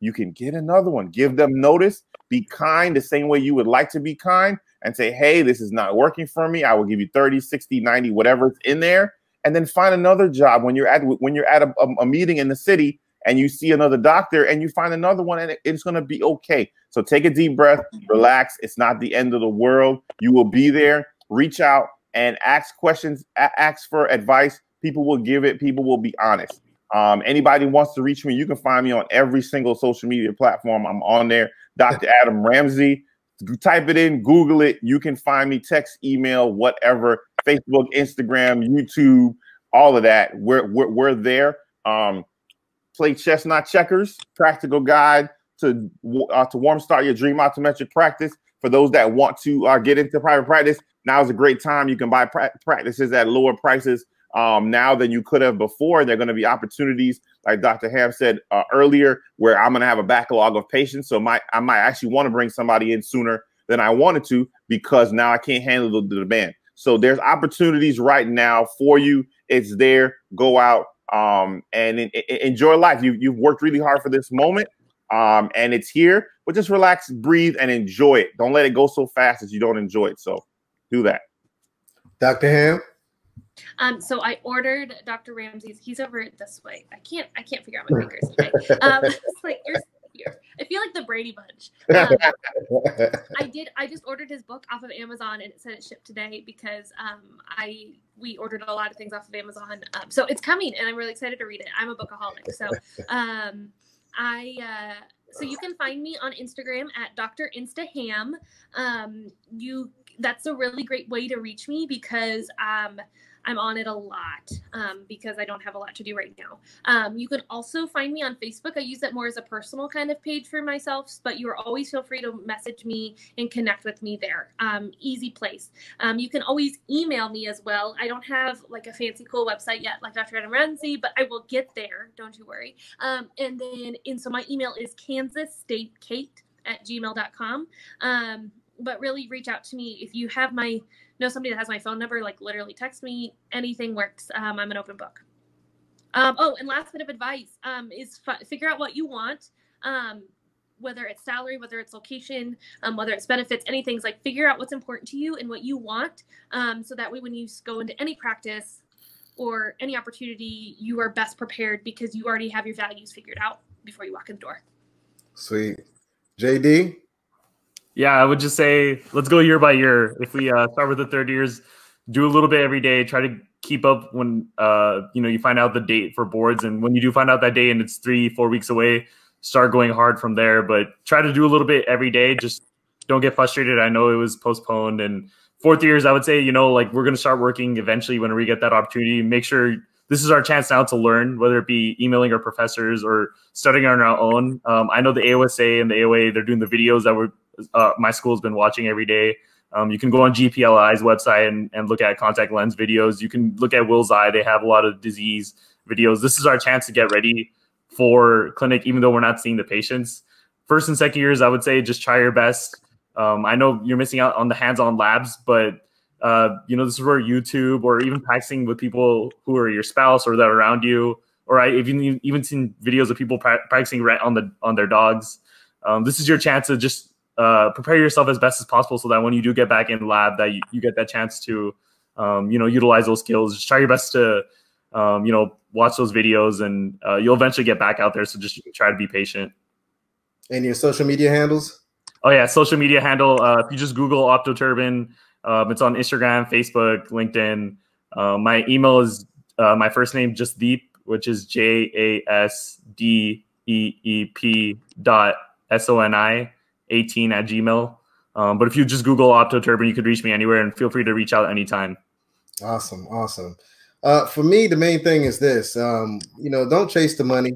Speaker 3: you can get another one. Give them notice. Be kind the same way you would like to be kind, and say, hey, this is not working for me. I will give you 30, 60, 90, whatever's in there. And then find another job when you're at a meeting in the city and you see another doctor and you find another one, and it's going to be okay. So take a deep breath, relax. It's not the end of the world. You will be there. Reach out and ask questions, ask for advice. People will give it. People will be honest. Anybody wants to reach me, you can find me on every single social media platform. I'm on there. Dr. Adam Ramsay. Type it in, Google it. You can find me, text, email, whatever, Facebook, Instagram, YouTube, all of that. We're there. Play chess, not checkers. Practical guide to warm start your dream optometric practice. For those that want to get into private practice, now is a great time. You can buy practices at lower prices now than you could have before. There are going to be opportunities, like Dr. Hamm said earlier, where I'm going to have a backlog of patients. So I might actually want to bring somebody in sooner than I wanted to, because now I can't handle the demand. So there's opportunities right now for you. It's there. Go out and enjoy life. You've worked really hard for this moment, and it's here. But just relax, breathe, and enjoy it. Don't let it go so fast that you don't enjoy it. So do that. Dr.
Speaker 1: Hamm?
Speaker 2: So I ordered Dr. Ramsay's. He's over this way. I can't figure out my fingers today. It's like you're here. I feel like the Brady Bunch. I just ordered his book off of Amazon, and it said it shipped today because we ordered a lot of things off of Amazon. So it's coming, and I'm really excited to read it. I'm a bookaholic, so so you can find me on Instagram at Dr. Instaham. That's a really great way to reach me because I'm on it a lot because I don't have a lot to do right now. You can also find me on Facebook. I use that more as a personal kind of page for myself, but you are always feel free to message me and connect with me there. Easy place. You can always email me as well. I don't have like a fancy cool website yet like Dr. Adam Ramsay, but I will get there. Don't you worry. So my email is kansasstatekate@gmail.com. But really reach out to me if you have know somebody that has my phone number, like literally text me. Anything works. I'm an open book. Oh, and last bit of advice is figure out what you want. Whether it's salary, whether it's location, whether it's benefits, anything, like figure out what's important to you and what you want. So that way when you go into any practice or any opportunity, you are best prepared because you already have your values figured out before you walk in the door.
Speaker 1: Sweet. JD?
Speaker 4: Yeah, I would just say, let's go year by year. If we start with the third years, do a little bit every day, try to keep up when, you find out the date for boards. And when you do find out that day and it's 3-4 weeks away, start going hard from there, but try to do a little bit every day. Just don't get frustrated. I know it was postponed. And fourth years, I would say, like we're going to start working eventually when we get that opportunity. Make sure this is our chance now to learn, whether it be emailing our professors or studying on our own. I know the AOSA and the AOA, they're doing the videos that my school's been watching every day. You can go on GPLI's website and look at contact lens videos. You can look at Will's Eye. They have a lot of disease videos. This is our chance to get ready for clinic, even though we're not seeing the patients. First and second years, I would say just try your best. I know you're missing out on the hands-on labs, but this is where YouTube or even practicing with people who are your spouse or that are around you, or I've even seen videos of people practicing on their dogs. This is your chance to just prepare yourself as best as possible so that when you do get back in lab, that you get that chance to, utilize those skills. Just try your best to, watch those videos, and you'll eventually get back out there. So just try to be patient.
Speaker 1: And your social media handles?
Speaker 4: Oh yeah, social media handle. If you just Google Optoturban, it's on Instagram, Facebook, LinkedIn. My email is my first name, Jasdeep, which is JASDEEP.SONI18@gmail. But if you just Google Optoturban, you could reach me anywhere, and feel free to reach out anytime.
Speaker 1: Awesome. For me, the main thing is this, don't chase the money.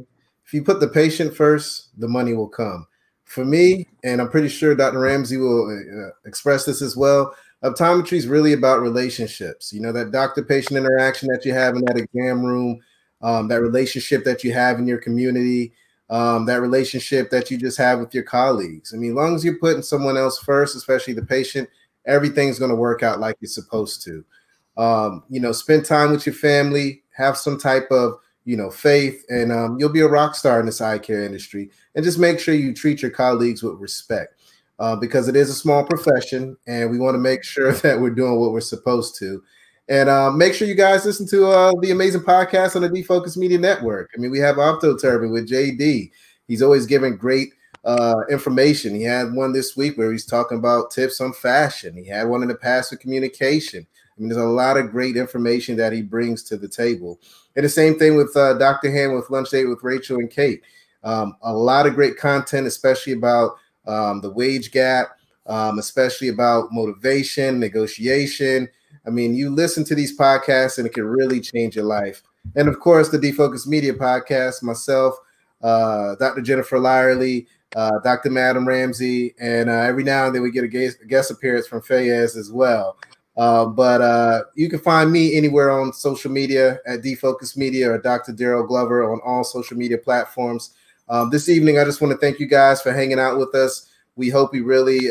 Speaker 1: If you put the patient first, the money will come. For me, and I'm pretty sure Dr. Ramsay will express this as well, optometry is really about relationships. That doctor-patient interaction that you have in that exam room, that relationship that you have in your community, that relationship that you just have with your colleagues. I mean, as long as you're putting someone else first, especially the patient, everything's going to work out like it's supposed to. Spend time with your family, have some type of, faith, and you'll be a rock star in this eye care industry. And just make sure you treat your colleagues with respect, because it is a small profession, and we want to make sure that we're doing what we're supposed to. And make sure you guys listen to the amazing podcast on the D-Focus Media Network. I mean, we have Optoturban with JD. He's always giving great information. He had one this week where he's talking about tips on fashion. He had one in the past with communication. I mean, there's a lot of great information that he brings to the table. And the same thing with Dr. Hamm with Lunch Date with Rachel and Kate. A lot of great content, especially about the wage gap, especially about motivation, negotiation. I mean, you listen to these podcasts and it can really change your life. And of course, the D-Focus Media podcast, myself, Dr. Jennifer Lyerly, Dr. Adam Ramsay, and every now and then we get a guest appearance from Fayez as well. But you can find me anywhere on social media at D-Focus Media or Dr. Darryl Glover on all social media platforms. This evening, I just want to thank you guys for hanging out with us. We hope we really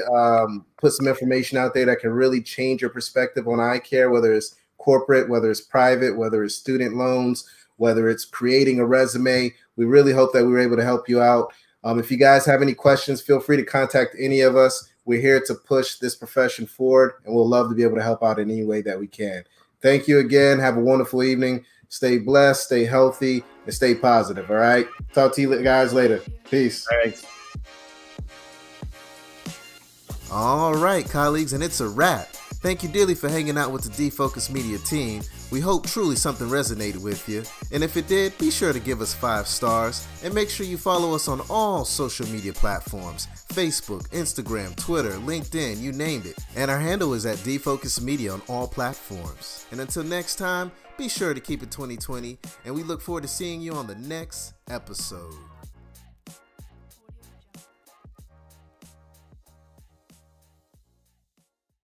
Speaker 1: put some information out there that can really change your perspective on eye care, whether it's corporate, whether it's private, whether it's student loans, whether it's creating a resume. We really hope that we were able to help you out. If you guys have any questions, feel free to contact any of us. We're here to push this profession forward, and we'll love to be able to help out in any way that we can. Thank you again. Have a wonderful evening. Stay blessed, stay healthy, and stay positive, all right? Talk to you guys later. Peace.
Speaker 3: Thanks.
Speaker 1: All right, colleagues, and it's a wrap. Thank you dearly for hanging out with the D-Focus Media team. We hope truly something resonated with you. And if it did, be sure to give us 5 stars. And make sure you follow us on all social media platforms. Facebook, Instagram, Twitter, LinkedIn, you named it. And our handle is at D-Focus Media on all platforms. And until next time, be sure to keep it 2020. And we look forward to seeing you on the next episode.